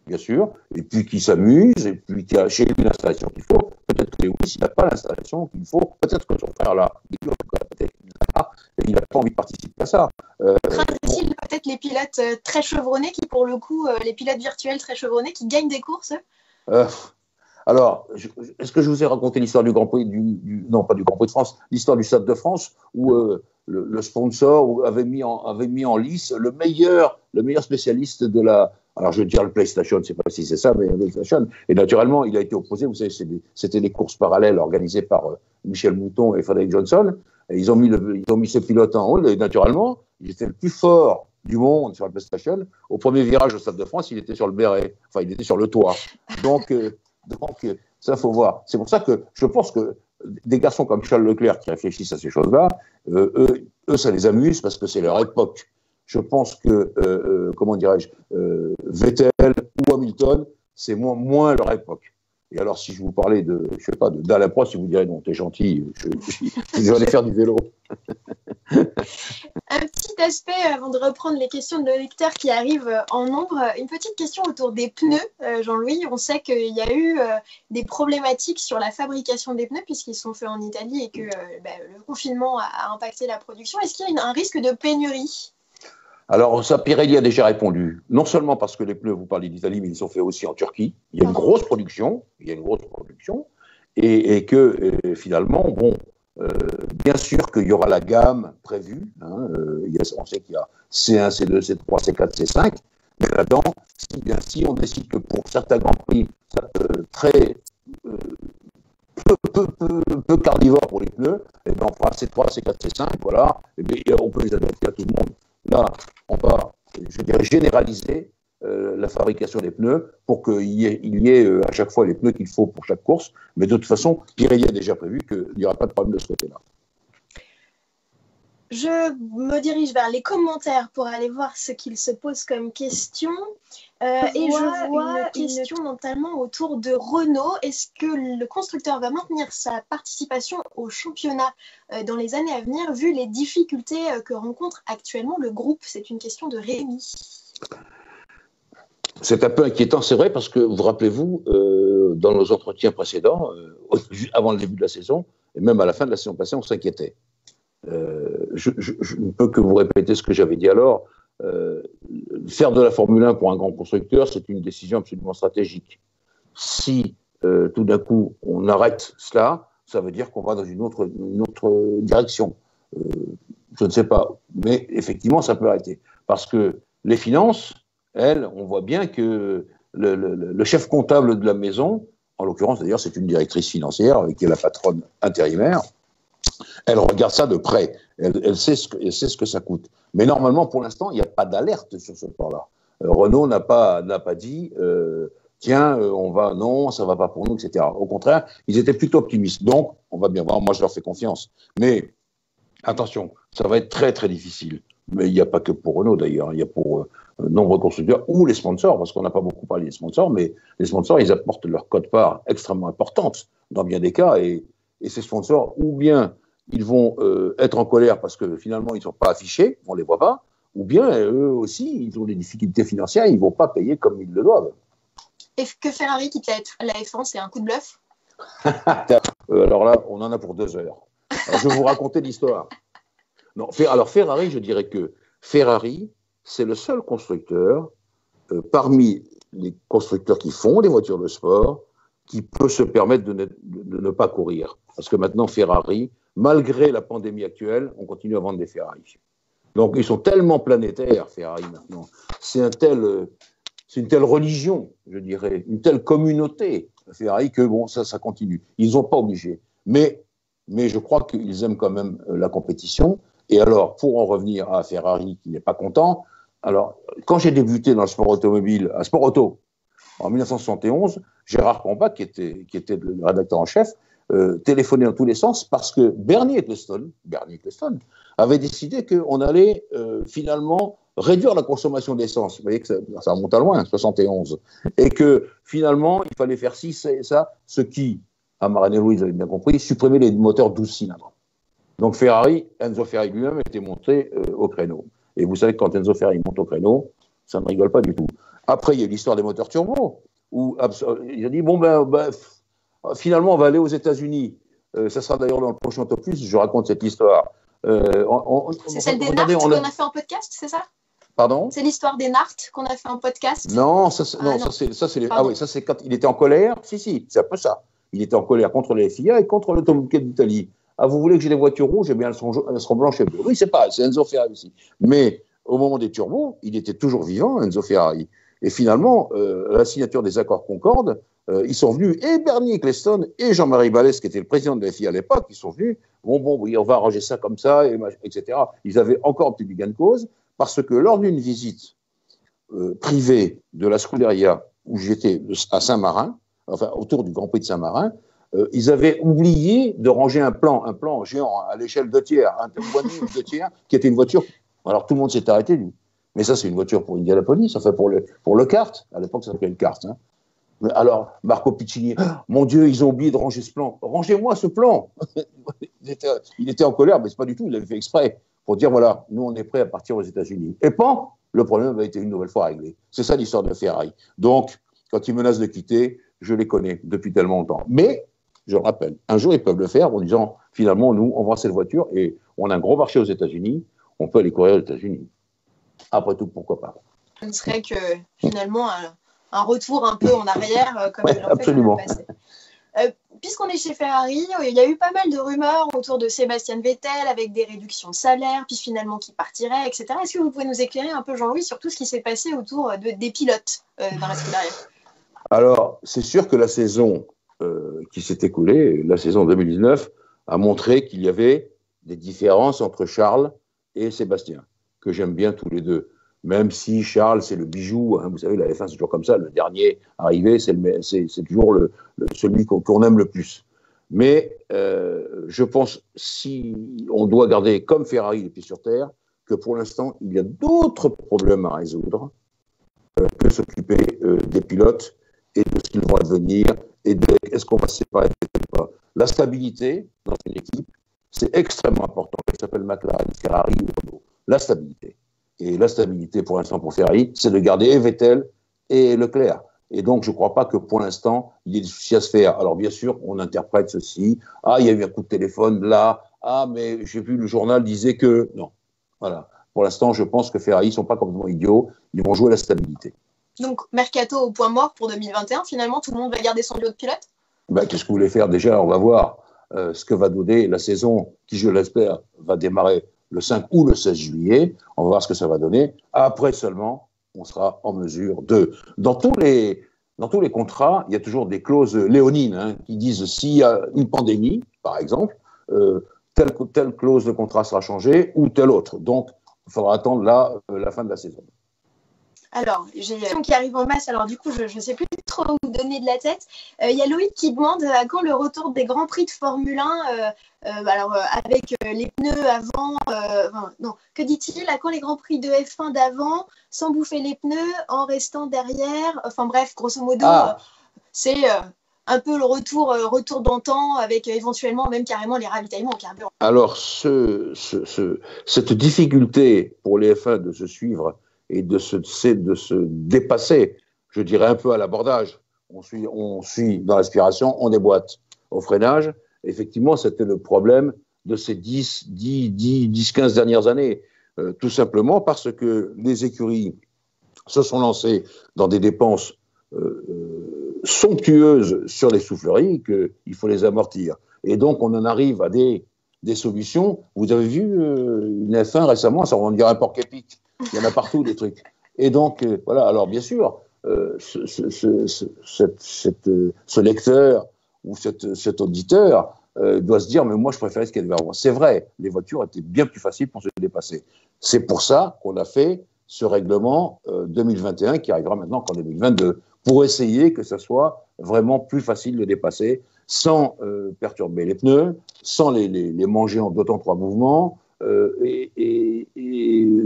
bien sûr, et puis qui s'amuse, et puis qui a chez lui l'installation qu'il faut. Peut-être que Lewis, il n'a pas l'installation qu'il faut. Peut-être que son frère l'a. Peut-être qu'il l'a, et il n'a pas envie de participer à ça. Craint-il peut-être les pilotes très chevronnés qui, pour le coup, les pilotes virtuels très chevronnés qui gagnent des courses? Alors, est-ce que je vous ai raconté l'histoire du Grand Prix, non pas du Grand Prix de France, l'histoire du Stade de France, où le sponsor avait mis en lice le meilleur spécialiste de la, alors je veux dire le PlayStation, je ne sais pas si c'est ça, mais le PlayStation, et naturellement, il a été opposé, vous savez, c'était des courses parallèles organisées par Michel Mouton et Frédéric Johnson, et ils ont mis ce pilote en haut, et naturellement, il était le plus fort du monde sur la PlayStation. Au premier virage au Stade de France, il était sur le béret, enfin, il était sur le toit. Donc, ça, faut voir. C'est pour ça que je pense que des garçons comme Charles Leclerc qui réfléchissent à ces choses-là, eux, ça les amuse parce que c'est leur époque. Je pense que, comment dirais-je, Vettel ou Hamilton, c'est moins leur époque. Et alors, si je vous parlais je sais pas, d'Alain Prost, si vous direz non, t'es gentil, je vais aller faire du vélo. Un petit aspect, avant de reprendre les questions de nos lecteurs qui arrivent en nombre, une petite question autour des pneus, Jean-Louis. On sait qu'il y a eu des problématiques sur la fabrication des pneus puisqu'ils sont faits en Italie et que le confinement a impacté la production. Est-ce qu'il y a un risque de pénurie? Alors, ça, Pirelli a déjà répondu. Non seulement parce que les pneus, vous parlez d'Italie, mais ils sont faits aussi en Turquie. Il y a une grosse production. Et que finalement, bon, bien sûr qu'il y aura la gamme prévue. On sait qu'il y a C1, C2, C3, C4, C5. Mais là-dedans, si on décide que pour certains Grands Prix, très peu carnivore pour les pneus, et bien on fera C3, C4, C5, voilà, et bien on peut les adapter à tout le monde. Là, on va, je dirais, généraliser la fabrication des pneus pour qu'il y ait à chaque fois les pneus qu'il faut pour chaque course. Mais de toute façon, Pirelli a déjà prévu qu'il n'y aura pas de problème de ce côté-là. Je me dirige vers les commentaires pour aller voir ce qu'ils se posent comme question. Et je vois une question notamment autour de Renault. Est-ce que le constructeur va maintenir sa participation au championnat dans les années à venir, vu les difficultés que rencontre actuellement le groupe? C'est une question de Rémi. C'est un peu inquiétant, c'est vrai, parce que vous rappelez-vous, dans nos entretiens précédents, avant le début de la saison, et même à la fin de la saison passée, on s'inquiétait. Je ne peux que vous répéter ce que j'avais dit alors. Faire de la Formule 1 pour un grand constructeur, c'est une décision absolument stratégique. Si tout d'un coup on arrête cela, ça veut dire qu'on va dans une autre direction. Je ne sais pas, mais effectivement ça peut arrêter. Parce que les finances, elles, on voit bien que le chef comptable de la maison, en l'occurrence d'ailleurs c'est une directrice financière qui est la patronne intérimaire, elle regarde ça de près. Elle sait ce que ça coûte. Mais normalement, pour l'instant, il n'y a pas d'alerte sur ce plan-là. Renault n'a pas dit tiens, non, ça ne va pas pour nous, etc. Au contraire, ils étaient plutôt optimistes. Donc, on va bien voir. Moi, je leur fais confiance. Mais attention, ça va être très, très difficile. Mais il n'y a pas que pour Renault, d'ailleurs. Il y a pour nombreux constructeurs ou les sponsors, parce qu'on n'a pas beaucoup parlé des sponsors, mais les sponsors, ils apportent leur quote-part extrêmement importante dans bien des cas. Et ces sponsors, ou bien ils vont être en colère parce que finalement ils ne sont pas affichés, on ne les voit pas, ou bien eux aussi, ils ont des difficultés financières, ils ne vont pas payer comme ils le doivent. Et que Ferrari quitte la F1, c'est un coup de bluff? Alors là, on en a pour 2 heures. Alors, je vais vous raconter l'histoire. Non, alors Ferrari, je dirais que Ferrari, c'est le seul constructeur parmi les constructeurs qui font des voitures de sport qui peut se permettre de ne pas courir. Parce que maintenant, Ferrari, malgré la pandémie actuelle, on continue à vendre des Ferrari. Donc, ils sont tellement planétaires, Ferrari, maintenant. C'est une telle religion, je dirais, une telle communauté, Ferrari, que bon, ça continue. Ils n'ont pas obligé. Mais je crois qu'ils aiment quand même la compétition. Et alors, pour en revenir à Ferrari, qui n'est pas content, alors, quand j'ai débuté dans le sport automobile, à Sport Auto, en 1971, Gérard Combat, qui était le rédacteur en chef, téléphonait dans tous les sens parce que Bernie Ecclestone avait décidé qu'on allait finalement réduire la consommation d'essence. Vous voyez que ça remonte à loin, 71. Et que finalement, il fallait faire ci, ça, ce qui, à Maranello, ils avaient bien compris, supprimer les moteurs 12 cylindres. Donc Enzo Ferrari lui-même était monté au créneau. Et vous savez que quand Enzo Ferrari monte au créneau, ça ne rigole pas du tout. Après, il y a l'histoire des moteurs turbo, où il a dit, finalement, on va aller aux États-Unis. Ça sera d'ailleurs dans le prochain Topus, je raconte cette histoire. C'est celle des NART qu'on a fait en podcast, c'est ça? Pardon? C'est l'histoire des NART qu'on a fait en podcast? Non, ça c'est quand il était en colère. Si, c'est un peu ça. Il était en colère contre les FIA et contre l'Automobile d'Italie. Ah, vous voulez que j'ai des voitures rouges? Eh bien, elles seront blanches et bleues. Oui, c'est Enzo Ferrari aussi. Mais au moment des turbos, il était toujours vivant, Enzo Ferrari. Et finalement, à la signature des accords Concorde, ils sont venus, et Bernie Ecclestone et Jean-Marie Balès, qui était le président de la FIA à l'époque, ils sont venus, oui, on va arranger ça comme ça, etc. Ils avaient encore obtenu gain de cause, parce que lors d'une visite privée de la Scuderia, où j'étais à Saint-Marin, enfin autour du Grand Prix de Saint-Marin, ils avaient oublié de ranger un plan géant à l'échelle 2 tiers, un 2 tiers, qui était une voiture. Alors tout le monde s'est arrêté, lui. Mais ça, c'est une voiture pour Indianapolis, enfin pour le kart. À l'époque, ça s'appelait le kart. Hein. Alors, Marco Piccini, mon Dieu, ils ont oublié de ranger ce plan. Rangez-moi ce plan. Il était en colère, mais c'est pas du tout, il l'avait fait exprès, pour dire, voilà, nous, on est prêts à partir aux États-Unis. Et pan, le problème avait été une nouvelle fois réglé. C'est ça l'histoire de Ferrari. Donc, quand ils menacent de quitter, je les connais depuis tellement longtemps. Mais, je le rappelle, un jour, ils peuvent le faire en disant, finalement, nous, on vend cette voiture et on a un gros marché aux États-Unis, on peut aller courir aux États-Unis. Après tout, pourquoi pas? Ce ne serait que, finalement, un retour un peu en arrière, comme ils l'ont fait dans le passé. Puisqu'on est chez Ferrari, il y a eu pas mal de rumeurs autour de Sébastien Vettel avec des réductions de salaire, puis finalement qui partirait, etc. Est-ce que vous pouvez nous éclairer un peu, Jean-Louis, sur tout ce qui s'est passé autour des pilotes dans la Scuderia? Alors, c'est sûr que la saison qui s'est écoulée, la saison 2019, a montré qu'il y avait des différences entre Charles et Sébastien, que j'aime bien tous les deux. Même si Charles, c'est le bijou, hein, vous savez, la F1, c'est toujours comme ça, le dernier arrivé, c'est toujours celui qu'on aime le plus. Mais je pense, si on doit garder comme Ferrari les pieds sur terre, que pour l'instant, il y a d'autres problèmes à résoudre que s'occuper des pilotes et de ce qu'ils vont advenir, et de est-ce qu'on va se séparer ou pas. La stabilité dans une équipe, c'est extrêmement important. Ça s'appelle McLaren, Ferrari ou Renault. La stabilité. Et la stabilité, pour l'instant, pour Ferrari, c'est de garder et Vettel et Leclerc. Et donc, je ne crois pas que pour l'instant, il y ait des soucis à se faire. Alors, bien sûr, on interprète ceci. Ah, il y a eu un coup de téléphone là. Ah, mais j'ai vu le journal disait que. Non. Voilà. Pour l'instant, je pense que Ferrari ne sont pas complètement idiots. Ils vont jouer la stabilité. Donc, mercato au point mort pour 2021. Finalement, tout le monde va garder son lot de pilote? Qu'est-ce que vous voulez faire? Déjà, on va voir ce que va donner la saison qui, je l'espère, va démarrer le 5 ou le 16 juillet. On va voir ce que ça va donner. Après seulement, on sera en mesure de... Dans tous les contrats, il y a toujours des clauses léonines qui disent s'il y a une pandémie, par exemple, telle clause de contrat sera changée ou telle autre. Donc, il faudra attendre la fin de la saison. Alors, j'ai une question qui arrive en masse, alors du coup, je ne sais plus trop où donner de la tête. Il y a Loïc qui demande à quand le retour des Grands Prix de Formule 1, avec les pneus avant, que dit-il? À quand les Grands Prix de F1 d'avant, sans bouffer les pneus, en restant derrière? Enfin bref, grosso modo, c'est un peu le retour d'antan, avec éventuellement même carrément les ravitaillements en carburant. Alors, cette difficulté pour les F1 de se suivre et de se dépasser, je dirais un peu à l'abordage. On suit dans l'aspiration, on déboîte au freinage. Effectivement, c'était le problème de ces 10-15 dernières années. Tout simplement parce que les écuries se sont lancées dans des dépenses somptueuses sur les souffleries qu'il faut les amortir. Et donc, on en arrive à des solutions. Vous avez vu une F1 récemment, ça on dirait un porc épic. Il y en a partout des trucs. Et donc, voilà. Alors, bien sûr, ce lecteur ou cet auditeur doit se dire, mais moi, je préférais ce qu'il y avait avant. C'est vrai, les voitures étaient bien plus faciles pour se dépasser. C'est pour ça qu'on a fait ce règlement 2021 qui arrivera maintenant qu'en 2022, pour essayer que ça soit vraiment plus facile de dépasser sans perturber les pneus, sans les manger en 2 temps 3 mouvements, et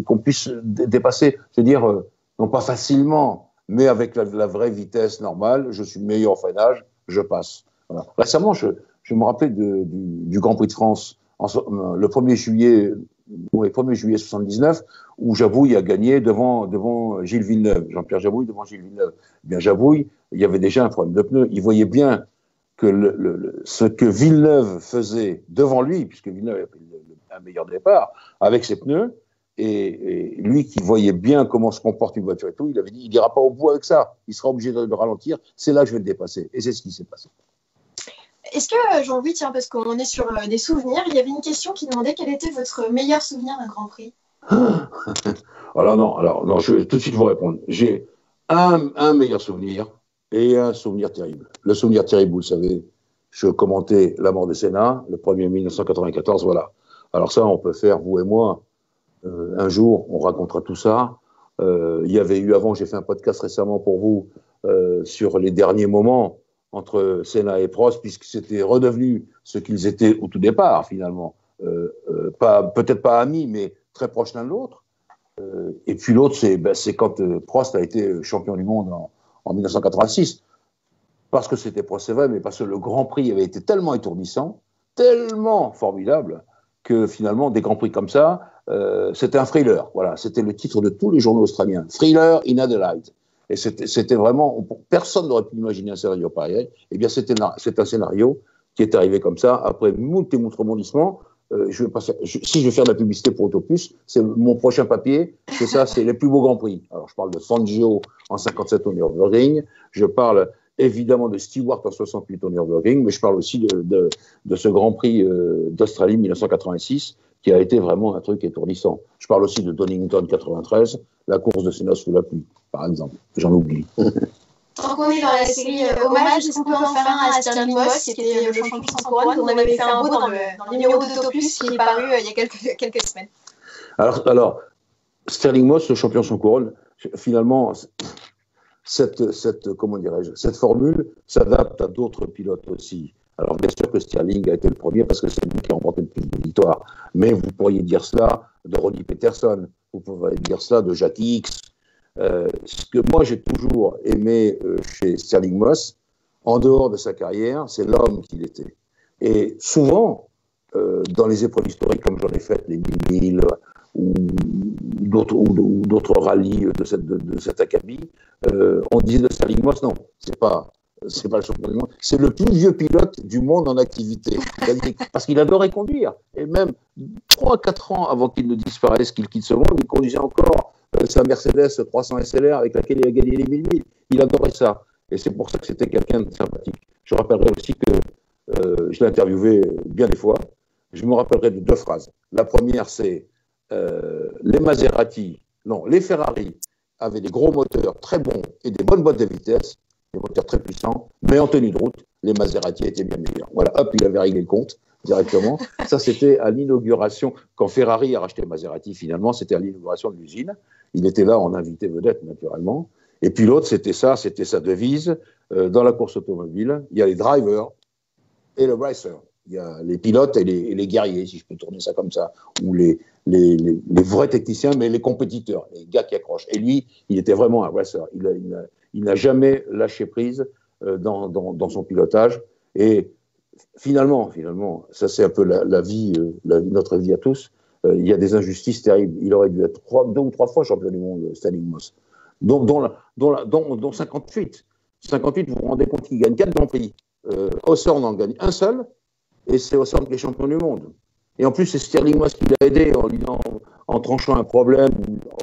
qu'on puisse dépasser, je veux dire, non pas facilement, mais avec la vraie vitesse normale. Je suis meilleur au freinage, je passe. Voilà. Récemment, je me rappelais du Grand Prix de France, le 1er juillet 79, où Jabouille a gagné devant Gilles Villeneuve. Jean-Pierre Jabouille devant Gilles Villeneuve. Eh bien, Jabouille, il y avait déjà un problème de pneus. Il voyait bien que ce que Villeneuve faisait devant lui, puisque Villeneuve avait pris un meilleur départ, avec ses pneus, et lui qui voyait bien comment se comporte une voiture et tout, il avait dit, il n'ira pas au bout avec ça, il sera obligé de ralentir, c'est là que je vais le dépasser. Et c'est ce qui s'est passé. Est-ce que, Jean-Louis, tiens, parce qu'on est sur des souvenirs, il y avait une question qui demandait quel était votre meilleur souvenir d'un Grand Prix? Alors non, je vais tout de suite vous répondre. J'ai un meilleur souvenir et un souvenir terrible. Le souvenir terrible, vous le savez, je commentais la mort de Senna, le 1er 1994, voilà. Alors ça, on peut faire, vous et moi, un jour, on racontera tout ça. Il y avait eu avant, j'ai fait un podcast récemment pour vous sur les derniers moments entre Senna et Prost, puisque c'était redevenu ce qu'ils étaient au tout départ, finalement. Peut-être pas amis, mais très proches l'un de l'autre. Et puis l'autre, c'est quand Prost a été champion du monde en 1986. Parce que c'était Prost, c'est vrai, mais parce que le Grand Prix avait été tellement étourdissant, tellement formidable, que finalement, des Grands Prix comme ça, c'était un thriller. Voilà, c'était le titre de tous les journaux australiens. Thriller in Adelaide. Et c'était vraiment, personne n'aurait pu imaginer un scénario pareil. Eh bien, c'est un scénario qui est arrivé comme ça, après moult et moult rebondissements. Si je vais faire de la publicité pour Autoplus, c'est mon prochain papier, c'est ça, c'est les plus beaux Grands Prix. Alors, je parle de Fangio en 57 au Nürburgring, je parle évidemment de Stewart en 68 au Nürburgring, mais je parle aussi de ce Grand Prix d'Australie 1986, qui a été vraiment un truc étourdissant. Je parle aussi de Donington 93, la course de Senna sous la pluie, par exemple. J'en oublie. Tant qu'on est dans la série Hommage, est-ce qu'on peut en faire un à Stirling Moss, qui était le champion sans couronne? On avait fait un beau dans le numéro d'Autoplus qui est paru il y a quelques semaines. Alors, Stirling Moss, le champion sans couronne, finalement, cette formule s'adapte à d'autres pilotes aussi. Alors, bien sûr que Stirling a été le premier parce que c'est lui qui a remporté le plus de victoires. Mais vous pourriez dire cela de Ronnie Peterson, vous pourriez dire cela de Jackie Hicks. Ce que moi j'ai toujours aimé chez Stirling Moss, en dehors de sa carrière, c'est l'homme qu'il était. Et souvent, dans les épreuves historiques, comme j'en ai fait, les 1000 ou d'autres rallyes de cet acabit, on disait de Stirling Moss, non, c'est pas le champion du monde, c'est le plus vieux pilote du monde en activité. Parce qu'il adorait conduire. Et même 3-4 ans avant qu'il ne disparaisse, qu'il quitte ce monde, il conduisait encore sa Mercedes 300 SLR avec laquelle il a gagné les 1000 milles. Il adorait ça. Et c'est pour ça que c'était quelqu'un de sympathique. Je rappellerai aussi que je l'ai interviewé bien des fois. Je me rappellerai de 2 phrases. La première, c'est les Ferrari avaient des gros moteurs très bons et des bonnes boîtes de vitesse, des moteurs très puissants, mais en tenue de route, les Maserati étaient bien meilleurs. Voilà, hop, il avait réglé le compte directement. Ça, c'était à l'inauguration, quand Ferrari a racheté Maserati, finalement, c'était à l'inauguration de l'usine. Il était là en invité vedette, naturellement. Et puis l'autre, c'était sa devise. Dans la course automobile, il y a les drivers et le racer. Il y a les pilotes et les guerriers, si je peux tourner ça comme ça, ou les vrais techniciens, mais les compétiteurs, les gars qui accrochent. Et lui, il était vraiment un racer. Il n'a jamais lâché prise dans son pilotage. Et finalement, ça c'est un peu la vie, notre vie à tous. Il y a des injustices terribles. Il aurait dû être 2 ou 3 fois champion du monde, Stirling Moss, dont 58. 58, vous vous rendez compte qu'il gagne 4 Grands Prix. Hawthorne en gagne un seul, et c'est Hawthorne qui est champion du monde. Et en plus, c'est Stirling Moss qui l'a aidé en tranchant un problème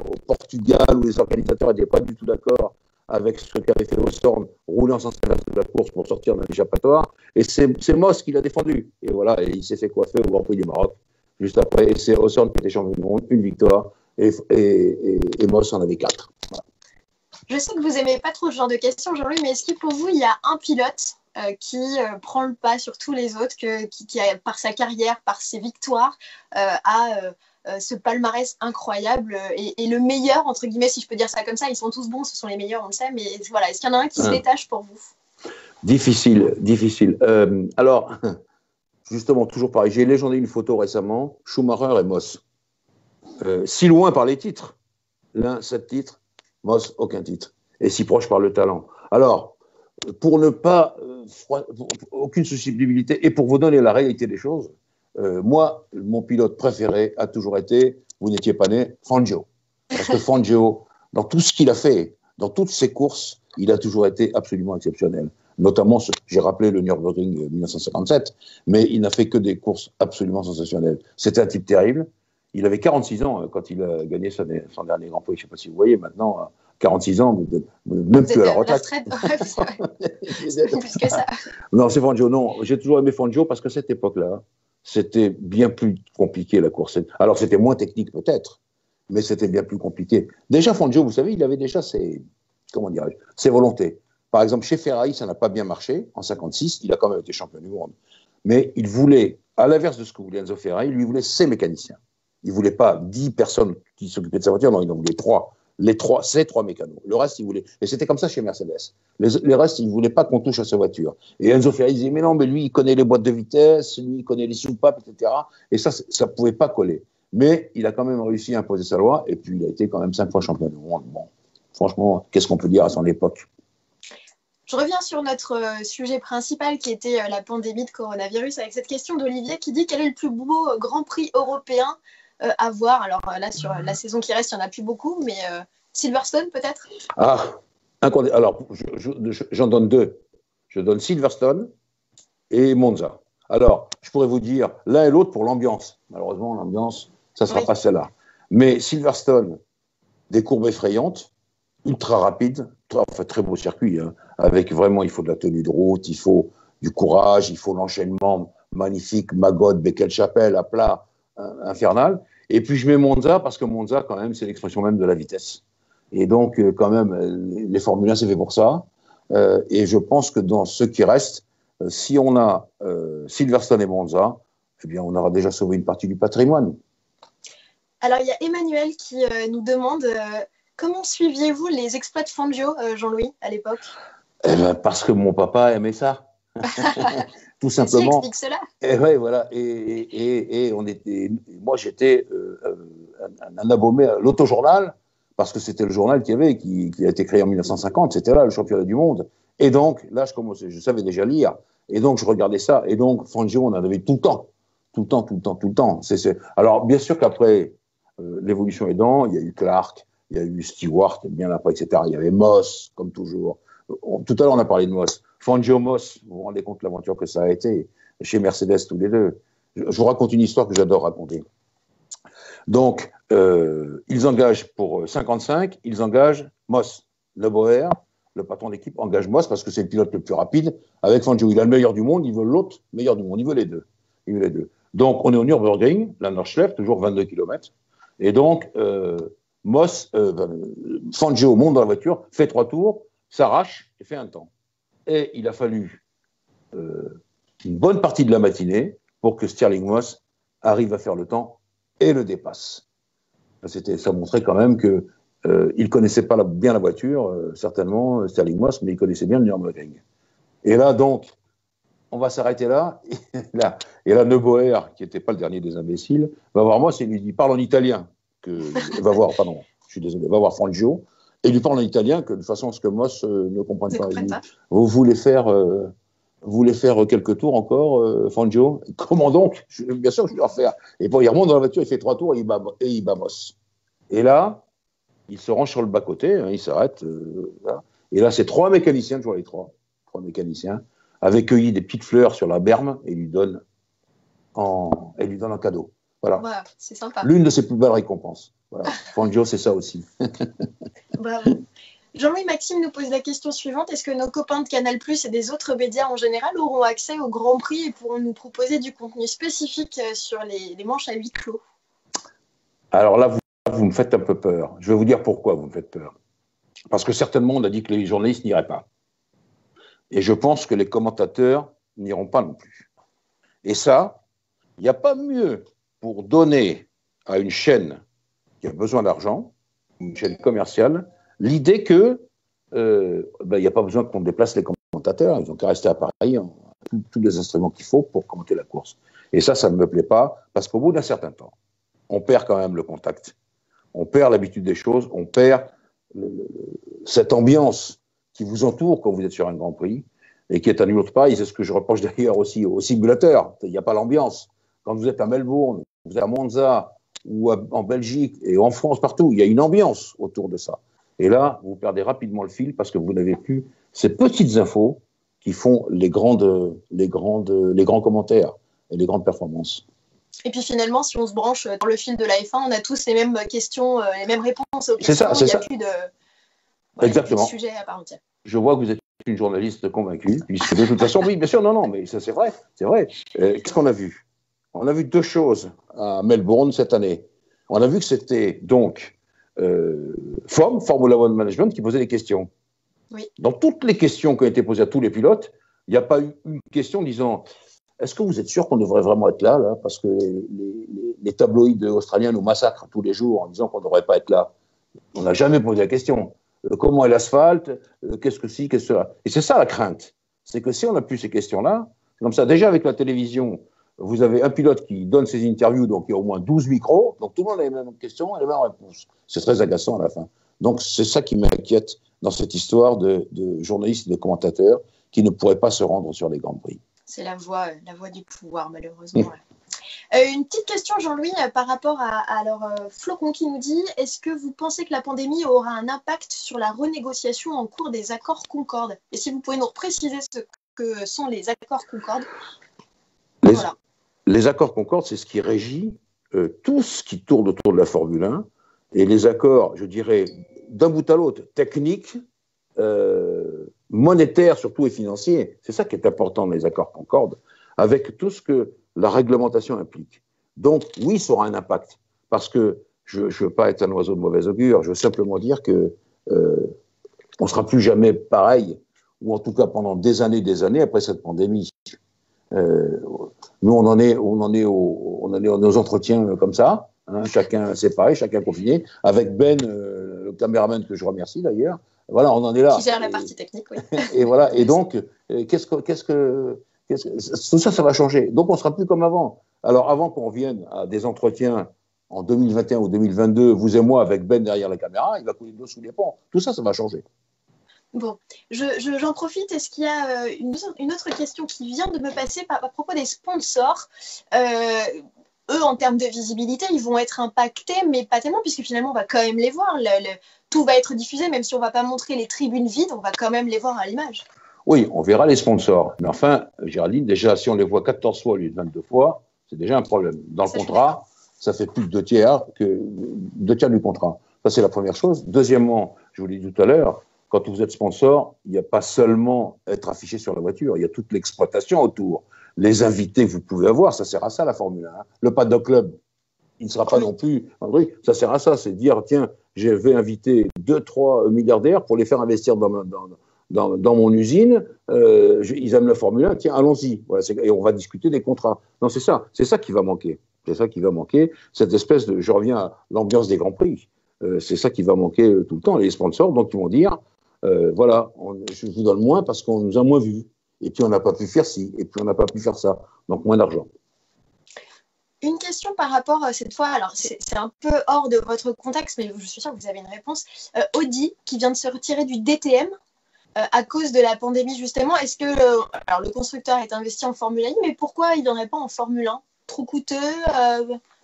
au Portugal où les organisateurs n'étaient pas du tout d'accord avec ce qu'avait fait Hawthorne rouler en sens inverse de la course pour sortir d'un échappatoire. Et c'est Moss qui l'a défendu. Et voilà, et il s'est fait coiffer au Grand Prix du Maroc juste après. Et c'est Osborne qui était champion du monde, une victoire. Et Moss en avait 4. Voilà. Je sais que vous n'aimez pas trop ce genre de questions, Jean-Louis, mais est-ce que pour vous, il y a un pilote qui prend le pas sur tous les autres, qui a, par sa carrière, par ses victoires, a ce palmarès incroyable et le meilleur, entre guillemets, si je peux dire ça comme ça, ils sont tous bons, ce sont les meilleurs, on le sait, mais voilà, est-ce qu'il y en a un qui se détache pour vous? Difficile. Alors, justement, toujours pareil, j'ai légendé une photo récemment, Schumacher et Moss. Si loin par les titres, l'un 7 titres, Moss aucun titre, et si proche par le talent. Alors, pour ne pas, aucune susceptibilité, et pour vous donner la réalité des choses, moi, mon pilote préféré a toujours été, vous n'étiez pas né, Fangio. Parce que Fangio, dans tout ce qu'il a fait, dans toutes ses courses, il a toujours été absolument exceptionnel. Notamment, j'ai rappelé le Nürburgring 1957, mais il n'a fait que des courses absolument sensationnelles. C'était un type terrible. Il avait 46 ans quand il a gagné son dernier Grand Prix. Je ne sais pas si vous voyez, maintenant, 46 ans, vous n'êtes même plus à la retraite. Plus que ça. Non, c'est Fangio. Non, j'ai toujours aimé Fangio parce que cette époque-là, c'était bien plus compliqué la course. Alors, c'était moins technique peut-être, mais c'était bien plus compliqué. Déjà, Fangio, vous savez, il avait déjà ses volontés. Par exemple, chez Ferrari, ça n'a pas bien marché. En 56, il a quand même été champion du monde. Mais il voulait, à l'inverse de ce que voulait Enzo Ferrari, lui voulait ses mécaniciens. Il ne voulait pas 10 personnes qui s'occupaient de sa voiture, non, il en voulait 3. Ces 3 mécanos. Le reste, il voulait. Et c'était comme ça chez Mercedes. Les restes, il ne voulait pas qu'on touche à sa voiture. Et Enzo Ferrari disait, mais non, mais lui, il connaît les boîtes de vitesse, lui, il connaît les soupapes, etc. Et ça ne pouvait pas coller. Mais il a quand même réussi à imposer sa loi, et puis il a été quand même 5 fois champion du monde. Bon, franchement, qu'est-ce qu'on peut dire à son époque? Je reviens sur notre sujet principal qui était la pandémie de coronavirus avec cette question d'Olivier qui dit quel est le plus beau Grand Prix européen à voir. Alors là, sur la saison qui reste, il n'y en a plus beaucoup, mais Silverstone peut-être? Ah, alors j'en donne 2. Je donne Silverstone et Monza. Alors, je pourrais vous dire l'un et l'autre pour l'ambiance. Malheureusement, l'ambiance, ça ne sera pas celle-là. Mais Silverstone, des courbes effrayantes, ultra rapide, très beau circuit, hein, avec vraiment, il faut de la tenue de route, il faut du courage, il faut l'enchaînement magnifique, Magod, Becquel-Chapelle, à plat, infernal. Et puis je mets Monza, parce que Monza, quand même, c'est l'expression même de la vitesse. Et donc, quand même, les Formule 1, c'est fait pour ça. Et je pense que dans ce qui reste, si on a Silverstone et Monza, eh bien, on aura déjà sauvé une partie du patrimoine. Alors, il y a Emmanuel qui nous demande comment suiviez-vous les exploits de Fangio, Jean-Louis, à l'époque? Parce que mon papa aimait ça. Tout simplement. Explique cela. Et ouais, voilà. Et moi, j'étais un abonné à l'Autojournal, parce que c'était le journal qui a été créé en 1950. C'était là le championnat du monde. Et donc, là, je savais déjà lire. Et donc, je regardais ça. Et donc, Fangio, on en avait tout le temps. Tout le temps. Alors, bien sûr qu'après, l'évolution aidant, il y a eu Clark, il y a eu Stewart, bien après, etc. Il y avait Moss, comme toujours. Tout à l'heure, on a parlé de Moss. Fangio, Moss, vous vous rendez compte de l'aventure que ça a été chez Mercedes, tous les deux. Je vous raconte une histoire que j'adore raconter. Donc, ils engagent pour 55, ils engagent Moss. Le Boer, le patron d'équipe, engage Moss parce que c'est le pilote le plus rapide. Avec Fangio, il a le meilleur du monde, il veut l'autre meilleur du monde. Il veut les deux. Donc, on est au Nürburgring, la Nordschleife, toujours 22 km. Et donc, Fangio monte dans la voiture, fait 3 tours, s'arrache et fait un temps. Et il a fallu une bonne partie de la matinée pour que Stirling Moss arrive à faire le temps et le dépasse. Ça montrait quand même qu'il ne connaissait pas bien la voiture, certainement, Stirling Moss, mais il connaissait bien le Nürburgring. Et là, donc, on va s'arrêter là. Et là, Neuboer, qui n'était pas le dernier des imbéciles, va voir Moss et lui dit, parle en italien. Va voir Fangio, et il lui parle en italien, que de toute façon, ce que Moss ne comprend pas. Vous voulez faire quelques tours encore, Fangio? Comment donc? Bien sûr que je vais leur faire. Et bon, il remonte dans la voiture, il fait 3 tours et il bat Moss. Et là, il se range sur le bas-côté, hein, il s'arrête. Là. Et là, c'est 3 mécaniciens, je vois les 3 mécaniciens, avaient cueilli des petites fleurs sur la berme et lui donnent un cadeau. Voilà. Wow, c'est sympa. L'une de ses plus belles récompenses. Voilà. Fangio, c'est ça aussi. Bravo. Jean-Louis Maxime nous pose la question suivante. Est-ce que nos copains de Canal+ et des autres médias en général auront accès au Grand Prix et pourront nous proposer du contenu spécifique sur les manches à huis clos? Alors là, vous me faites un peu peur. Je vais vous dire pourquoi vous me faites peur. Parce que certainement, on a dit que les journalistes n'iraient pas. Et je pense que les commentateurs n'iront pas non plus. Et ça, il n'y a pas mieux pour donner à une chaîne qui a besoin d'argent, une chaîne commerciale, l'idée que il n'y a pas besoin qu'on déplace les commentateurs, ils n'ont qu'à rester à Paris, tous les instruments qu'il faut pour commenter la course. Et ça ne me plaît pas, parce qu'au bout d'un certain temps, on perd quand même le contact, on perd l'habitude des choses, on perd cette ambiance qui vous entoure quand vous êtes sur un Grand Prix, et qui est un autre pareil, c'est ce que je reproche d'ailleurs aussi aux simulateurs, il n'y a pas l'ambiance. Quand vous êtes à Melbourne, vous êtes à Monza, ou en Belgique, et en France, partout, il y a une ambiance autour de ça. Et là, vous perdez rapidement le fil parce que vous n'avez plus ces petites infos qui font les grands commentaires et les grandes performances. Et puis finalement, si on se branche dans le fil de la F1, on a tous les mêmes questions, les mêmes réponses aux questions. C'est ça, c'est ça. Il n'y a Exactement. plus de sujet à part entière. Je vois que vous êtes une journaliste convaincue, puisque de toute façon, oui, bien sûr, non, mais ça c'est vrai, c'est vrai. Qu'est-ce qu'on a vu? On a vu deux choses à Melbourne cette année. On a vu que c'était donc Formula One Management qui posait des questions. Oui. Dans toutes les questions qui ont été posées à tous les pilotes, il n'y a pas eu une question disant est-ce que vous êtes sûr qu'on devrait vraiment être là parce que les tabloïds australiens nous massacrent tous les jours en disant qu'on ne devrait pas être là. On n'a jamais posé la question. Comment est l'asphalte? Qu'est-ce que si, qu'est-ce que cela? Et c'est ça la crainte. C'est que si on n'a plus ces questions-là, c'est comme ça. Déjà avec la télévision, vous avez un pilote qui donne ses interviews, donc il y a au moins 12 micros, donc tout le monde a les mêmes questions et les mêmes réponses. C'est très agaçant à la fin. Donc c'est ça qui m'inquiète dans cette histoire de journalistes et de commentateurs qui ne pourraient pas se rendre sur les Grands Prix. C'est la voie du pouvoir, malheureusement. Une petite question, Jean-Louis, par rapport à Flocon qui nous dit est-ce que vous pensez que la pandémie aura un impact sur la renégociation en cours des accords Concorde? Et si vous pouvez nous préciser ce que sont les accords Concorde? Voilà. Les accords Concorde, c'est ce qui régit tout ce qui tourne autour de la Formule 1 et les accords, je dirais, d'un bout à l'autre, techniques, monétaires surtout et financiers. C'est ça qui est important dans les accords Concorde, avec tout ce que la réglementation implique. Donc, oui, ça aura un impact, parce que je ne veux pas être un oiseau de mauvais augure, je veux simplement dire que on ne sera plus jamais pareil, ou en tout cas pendant des années après cette pandémie. Nous, on en est nos entretiens comme ça, hein, chacun séparé, chacun confiné, avec Ben, le caméraman que je remercie d'ailleurs. Voilà, on en est là. Qui gère la partie technique, oui. Et voilà. Et donc, tout ça, ça va changer. Donc, on sera plus comme avant. Alors, avant qu'on vienne à des entretiens en 2021 ou 2022, vous et moi, avec Ben derrière la caméra, il va couler de l'eau sous les ponts. Tout ça, ça va changer. Bon, j'en profite. Est-ce qu'il y a une autre question qui vient de me passer à propos des sponsors? Eux, en termes de visibilité, ils vont être impactés, mais pas tellement, puisque finalement, on va quand même les voir. Tout va être diffusé, même si on ne va pas montrer les tribunes vides, on va quand même les voir à l'image. Oui, on verra les sponsors. Mais enfin, Géraldine, déjà, si on les voit 14 fois au lieu de 22 fois, c'est déjà un problème. Dans le contrat, ça fait plus de 2 tiers du contrat. Ça, c'est la première chose. Deuxièmement, je vous l'ai dit tout à l'heure, quand vous êtes sponsor, il n'y a pas seulement être affiché sur la voiture, il y a toute l'exploitation autour. Les invités que vous pouvez avoir, ça sert à ça, la Formule 1. Le paddock club, il ne sera pas non plus un truc. Ça sert à ça, c'est dire, tiens, je vais inviter 2-3 milliardaires pour les faire investir dans mon usine. Ils aiment la Formule 1, tiens, allons-y. Voilà, et on va discuter des contrats. Non, c'est ça qui va manquer. C'est ça qui va manquer, cette espèce de, je reviens à l'ambiance des Grands Prix. C'est ça qui va manquer tout le temps. Les sponsors, donc, ils vont dire, voilà, je vous donne moins parce qu'on nous a moins vus. Et puis, on n'a pas pu faire ci, et puis on n'a pas pu faire ça. Donc, moins d'argent. Une question par rapport, cette fois, alors c'est un peu hors de votre contexte, mais je suis sûre que vous avez une réponse. Audi, qui vient de se retirer du DTM à cause de la pandémie, justement. Est-ce que le constructeur est investi en Formule 1, mais pourquoi il n'en est pas en Formule 1? Trop coûteux,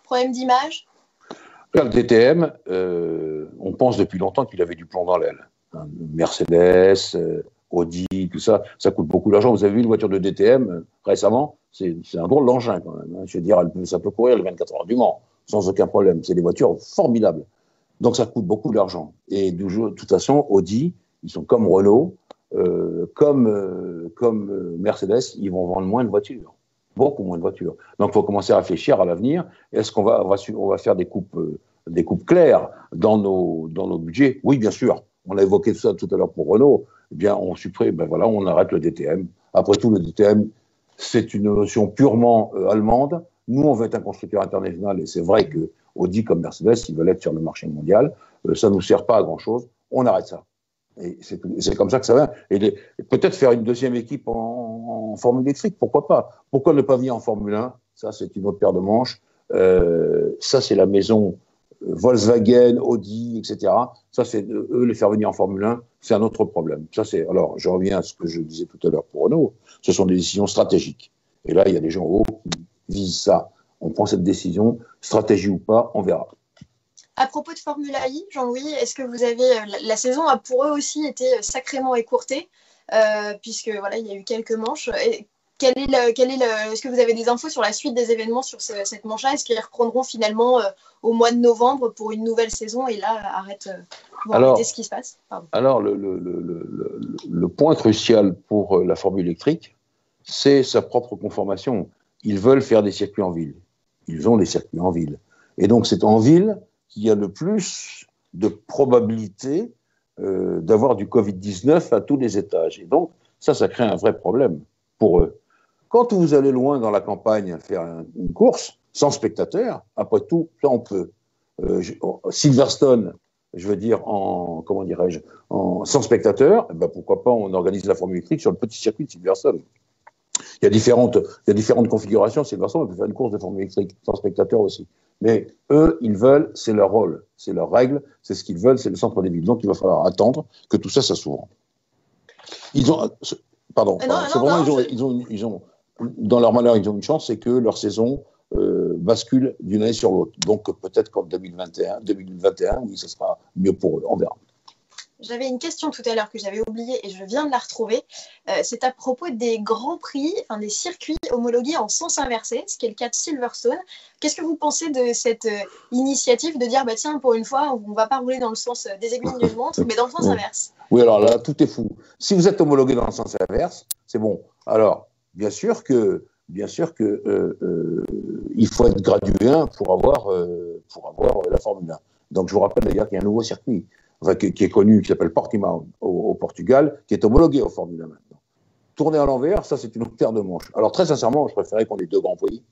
problème d'image? Le DTM, on pense depuis longtemps qu'il avait du plomb dans l'aile. Mercedes, Audi, tout ça, ça coûte beaucoup d'argent. Vous avez vu une voiture de DTM récemment? C'est un drôle d'engin quand même. Hein. Je veux dire, ça peut courir les 24 heures du Mans sans aucun problème. C'est des voitures formidables. Donc ça coûte beaucoup d'argent. Et de toute façon, Audi, ils sont comme Renault, comme Mercedes, ils vont vendre moins de voitures, beaucoup moins de voitures. Donc il faut commencer à réfléchir à l'avenir. Est-ce qu'on va faire des coupes claires dans nos budgets? Oui, bien sûr. On a évoqué ça tout à l'heure pour Renault. Eh bien, on supprime, ben voilà, on arrête le DTM. Après tout, le DTM, c'est une notion purement allemande. Nous, on veut être un constructeur international, et c'est vrai que Audi comme Mercedes, ils veulent être sur le marché mondial. Ça ne nous sert pas à grand-chose. On arrête ça. Et c'est comme ça que ça va. Et peut-être faire une deuxième équipe en Formule électrique, pourquoi pas? Pourquoi ne pas venir en Formule 1? Ça, c'est une autre paire de manches. Ça, c'est la maison Volkswagen, Audi, etc. Ça, c'est eux les faire venir en Formule 1, c'est un autre problème. Ça, c'est alors, je reviens à ce que je disais tout à l'heure pour Renault. Ce sont des décisions stratégiques. Et là, il y a des gens en haut qui visent ça. On prend cette décision, stratégie ou pas, on verra. À propos de Formule I, Jean-Louis, est-ce que vous avez la saison a pour eux aussi été sacrément écourtée, puisque voilà, il y a eu quelques manches. Et est-ce que vous avez des infos sur la suite des événements sur cette manche-là? Est-ce qu'ils reprendront finalement au mois de novembre pour une nouvelle saison et là arrêter ce qui se passe? Pardon. Alors le point crucial pour la Formule électrique, c'est sa propre conformation. Ils veulent faire des circuits en ville. Ils ont des circuits en ville. Et donc c'est en ville qu'il y a le plus de probabilité d'avoir du Covid-19 à tous les étages. Et donc ça crée un vrai problème pour eux. Quand vous allez loin dans la campagne faire une course, sans spectateurs, après tout, ça on peut. Silverstone, je veux dire, sans spectateurs, ben pourquoi pas on organise la Formule électrique sur le petit circuit de Silverstone. Il y a différentes configurations. Silverstone, on peut faire une course de Formule électrique, sans spectateurs aussi. Mais eux, ils veulent, c'est leur rôle, c'est leur règle, c'est ce qu'ils veulent, c'est le centre des villes. Donc il va falloir attendre que tout ça s'ouvre. Ils ont dans leur malheur, ils ont une chance, c'est que leur saison bascule d'une année sur l'autre. Donc peut-être qu'en 2021, oui, ce sera mieux pour eux. On verra. J'avais une question tout à l'heure que j'avais oubliée et je viens de la retrouver. C'est à propos des grands prix, des circuits homologués en sens inversé, ce qui est le cas de Silverstone. Qu'est-ce que vous pensez de cette initiative de dire, tiens, pour une fois, on ne va pas rouler dans le sens des aiguilles d'une montre, mais dans le sens inverse? Oui, alors là, tout est fou. Si vous êtes homologué dans le sens inverse, c'est bon. Alors, bien sûr que il faut être gradué 1 pour avoir la Formule 1. Donc, je vous rappelle d'ailleurs qu'il y a un nouveau circuit qui est connu, qui s'appelle Portimão au Portugal, qui est homologué au Formule 1 maintenant. Tourner à l'envers, ça c'est une autre paire de manches. Alors très sincèrement, je préférais qu'on ait deux grands prix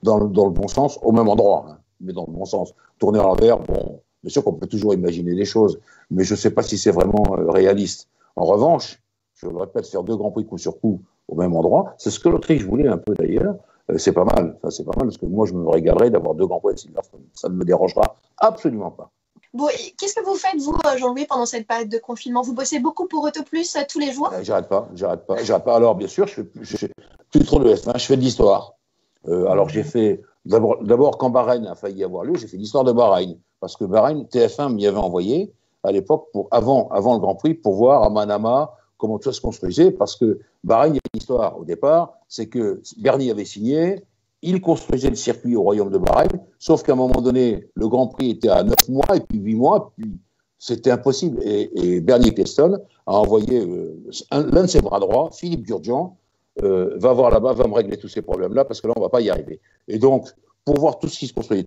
dans le bon sens, au même endroit, mais dans le bon sens. Tourner à l'envers, bon, bien sûr qu'on peut toujours imaginer des choses, mais je ne sais pas si c'est vraiment réaliste. En revanche, je le répète, faire deux grands prix coup sur coup au même endroit, c'est ce que l'Autriche voulait un peu d'ailleurs. C'est pas mal, c'est pas mal parce que moi je me régalerais d'avoir deux grands prix de Silverstone. Ça ne me dérangera absolument pas. Bon, qu'est-ce que vous faites, vous, Jean-Louis, pendant cette période de confinement? Vous bossez beaucoup pour Autoplus tous les jours? J'arrête pas. Alors, bien sûr, je fais plus trop de F1, je fais de l'histoire. Alors, j'ai fait, d'abord, quand Bahreïn a failli avoir lieu, j'ai fait l'histoire de Bahreïn. Parce que Bahreïn, TF1 m'y avait envoyé, à l'époque, avant le Grand Prix, pour voir à Manama comment tout ça se construisait. Parce que Bahreïn, il y a une histoire au départ, c'est que Bernie avait signé, il construisait le circuit au royaume de Bahreïn, sauf qu'à un moment donné, le Grand Prix était à 9 mois, et puis 8 mois, puis c'était impossible. Et Bernie Ecclestone a envoyé l'un de ses bras droits, Philippe Gurdjian, va voir là-bas, va me régler tous ces problèmes-là, parce que là, on ne va pas y arriver. Et donc, pour voir tout ce qui se construisait,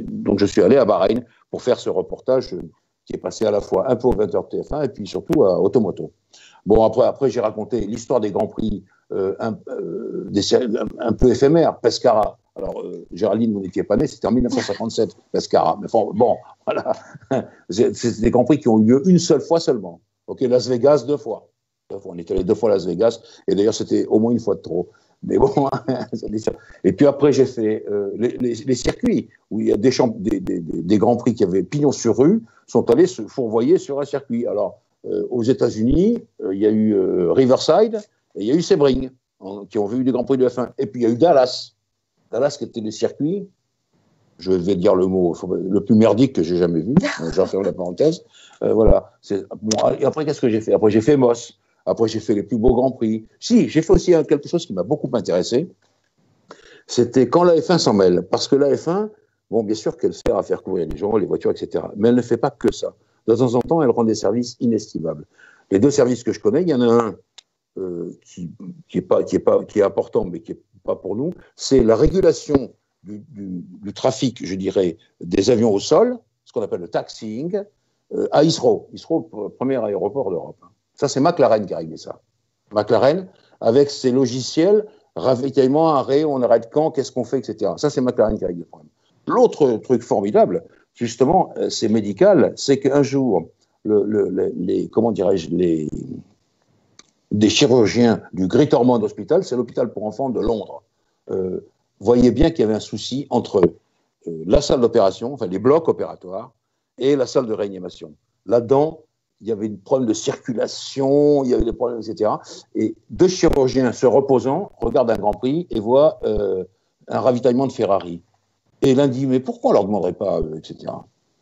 donc je suis allé à Bahreïn pour faire ce reportage qui est passé à la fois un peu au 20h TF1 et puis surtout à Automoto. Bon, après j'ai raconté l'histoire des Grands Prix un peu éphémères. Pescara. Alors, Géraldine, vous n'étiez pas née, c'était en 1957, Pescara. Mais bon, voilà. C'est des Grands Prix qui ont eu lieu une seule fois seulement. OK, Las Vegas, 2 fois. On est allé 2 fois à Las Vegas, et d'ailleurs, c'était au moins 1 fois de trop. Mais bon, et puis après, j'ai fait les circuits où il y a des Grands Prix qui avaient pignon sur rue, sont allés se fourvoyer sur un circuit. Alors, aux États-Unis, il y a eu Riverside et il y a eu Sebring, qui ont vu des Grands Prix de F1. Et puis il y a eu Dallas. Dallas qui était le circuit, je vais dire le mot le plus merdique que j'ai jamais vu. J'en ferme la parenthèse. Voilà. Bon, et après, qu'est-ce que j'ai fait? Après, j'ai fait Moss. Après, j'ai fait les plus beaux Grands Prix. Si, j'ai fait aussi quelque chose qui m'a beaucoup intéressé. C'était quand la F1 s'en mêle. Parce que la F1, Bon, bien sûr qu'elle sert à faire courir les gens, les voitures, etc. Mais elle ne fait pas que ça. De temps en temps, elle rend des services inestimables. Les 2 services que je connais, il y en a un qui est important, mais qui n'est pas pour nous, c'est la régulation du trafic, je dirais, des avions au sol, ce qu'on appelle le taxiing, à Heathrow. Heathrow, premier aéroport d'Europe. Ça, c'est McLaren qui a réglé ça. McLaren, avec ses logiciels, ravitaillement, arrêt, on arrête quand, qu'est-ce qu'on fait, etc. Ça, c'est McLaren qui a réglé le problème. L'autre truc formidable, justement, c'est médical, c'est qu'un jour, comment dirais-je, des chirurgiens du Great Ormond Hospital, c'est l'hôpital pour enfants de Londres, voyaient bien qu'il y avait un souci entre la salle d'opération, enfin les blocs opératoires, et la salle de réanimation. Là-dedans, il y avait un problème de circulation, il y avait des problèmes, etc. Et 2 chirurgiens se reposant regardent un Grand Prix et voient un ravitaillement de Ferrari. Et l'un dit, mais pourquoi on ne leur demanderait pas, etc.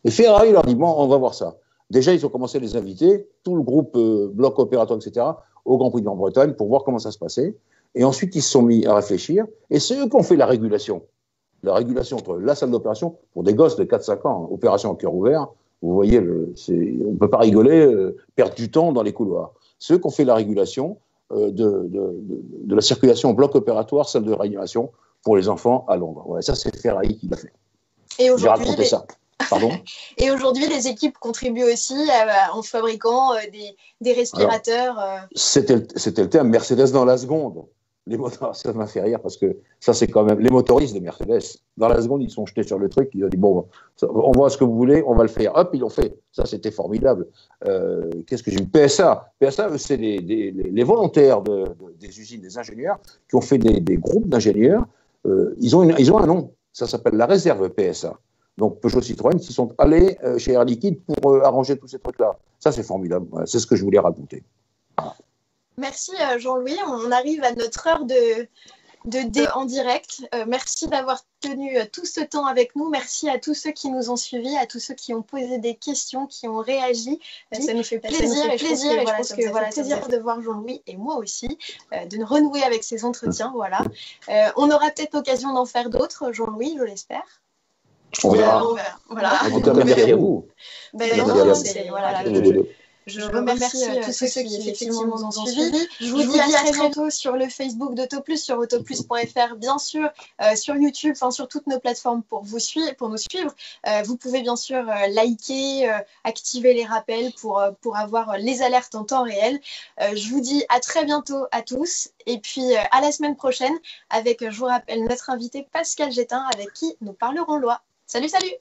Et Ferrari leur dit, bon, on va voir ça. Déjà, ils ont commencé à les inviter, tout le groupe bloc opératoire, etc., au Grand Prix de Grande-Bretagne pour voir comment ça se passait. Et ensuite, ils se sont mis à réfléchir. Et c'est eux qui ont fait la régulation. La régulation entre la salle d'opération, pour des gosses de 4-5 ans, opération en cœur ouvert, vous voyez, on ne peut pas rigoler, perdre du temps dans les couloirs. C'est eux qui ont fait la régulation de la circulation bloc opératoire, salle de réanimation, pour les enfants à Londres. Ouais, ça, c'est Ferrari qui l'a fait. J'ai raconté ça. Pardon. Et aujourd'hui, les équipes contribuent aussi en fabriquant des respirateurs. C'était le terme Mercedes dans la seconde. Ça m'a fait rire parce que ça, c'est quand même les motoristes de Mercedes. Dans la seconde, ils sont jetés sur le truc. Ils ont dit, bon, on voit ce que vous voulez, on va le faire. Hop, ils l'ont fait. Ça, c'était formidable. Qu'est-ce que j'ai eu ? PSA, c'est les volontaires des usines, des ingénieurs qui ont fait des groupes d'ingénieurs. Ils ont un nom. Ça s'appelle la réserve PSA. Donc, Peugeot Citroën qui sont allés chez Air Liquide pour arranger tous ces trucs-là. Ça, c'est formidable. Voilà, c'est ce que je voulais raconter. Voilà. Merci Jean-Louis. On arrive à notre heure de en direct. Merci d'avoir tenu tout ce temps avec nous. Merci à tous ceux qui nous ont suivis, à tous ceux qui ont posé des questions, qui ont réagi. Ça nous fait plaisir. Et je pense que voilà, plaisir de voir Jean-Louis et moi aussi, de renouer avec ces entretiens. Voilà. On aura peut-être l'occasion d'en faire d'autres, Jean-Louis, je l'espère. On verra. Voilà. En tout cas, merci à vous. Je remercie tous ceux qui effectivement nous ont suivis. Je vous dis à très bientôt sur le Facebook d'Autoplus, sur autoplus.fr, bien sûr, sur YouTube, enfin sur toutes nos plateformes pour nous suivre. Vous pouvez bien sûr liker, activer les rappels pour avoir les alertes en temps réel. Je vous dis à très bientôt à tous et puis à la semaine prochaine avec, je vous rappelle, notre invité Pascal Gétin avec qui nous parlerons loi. Salut, salut!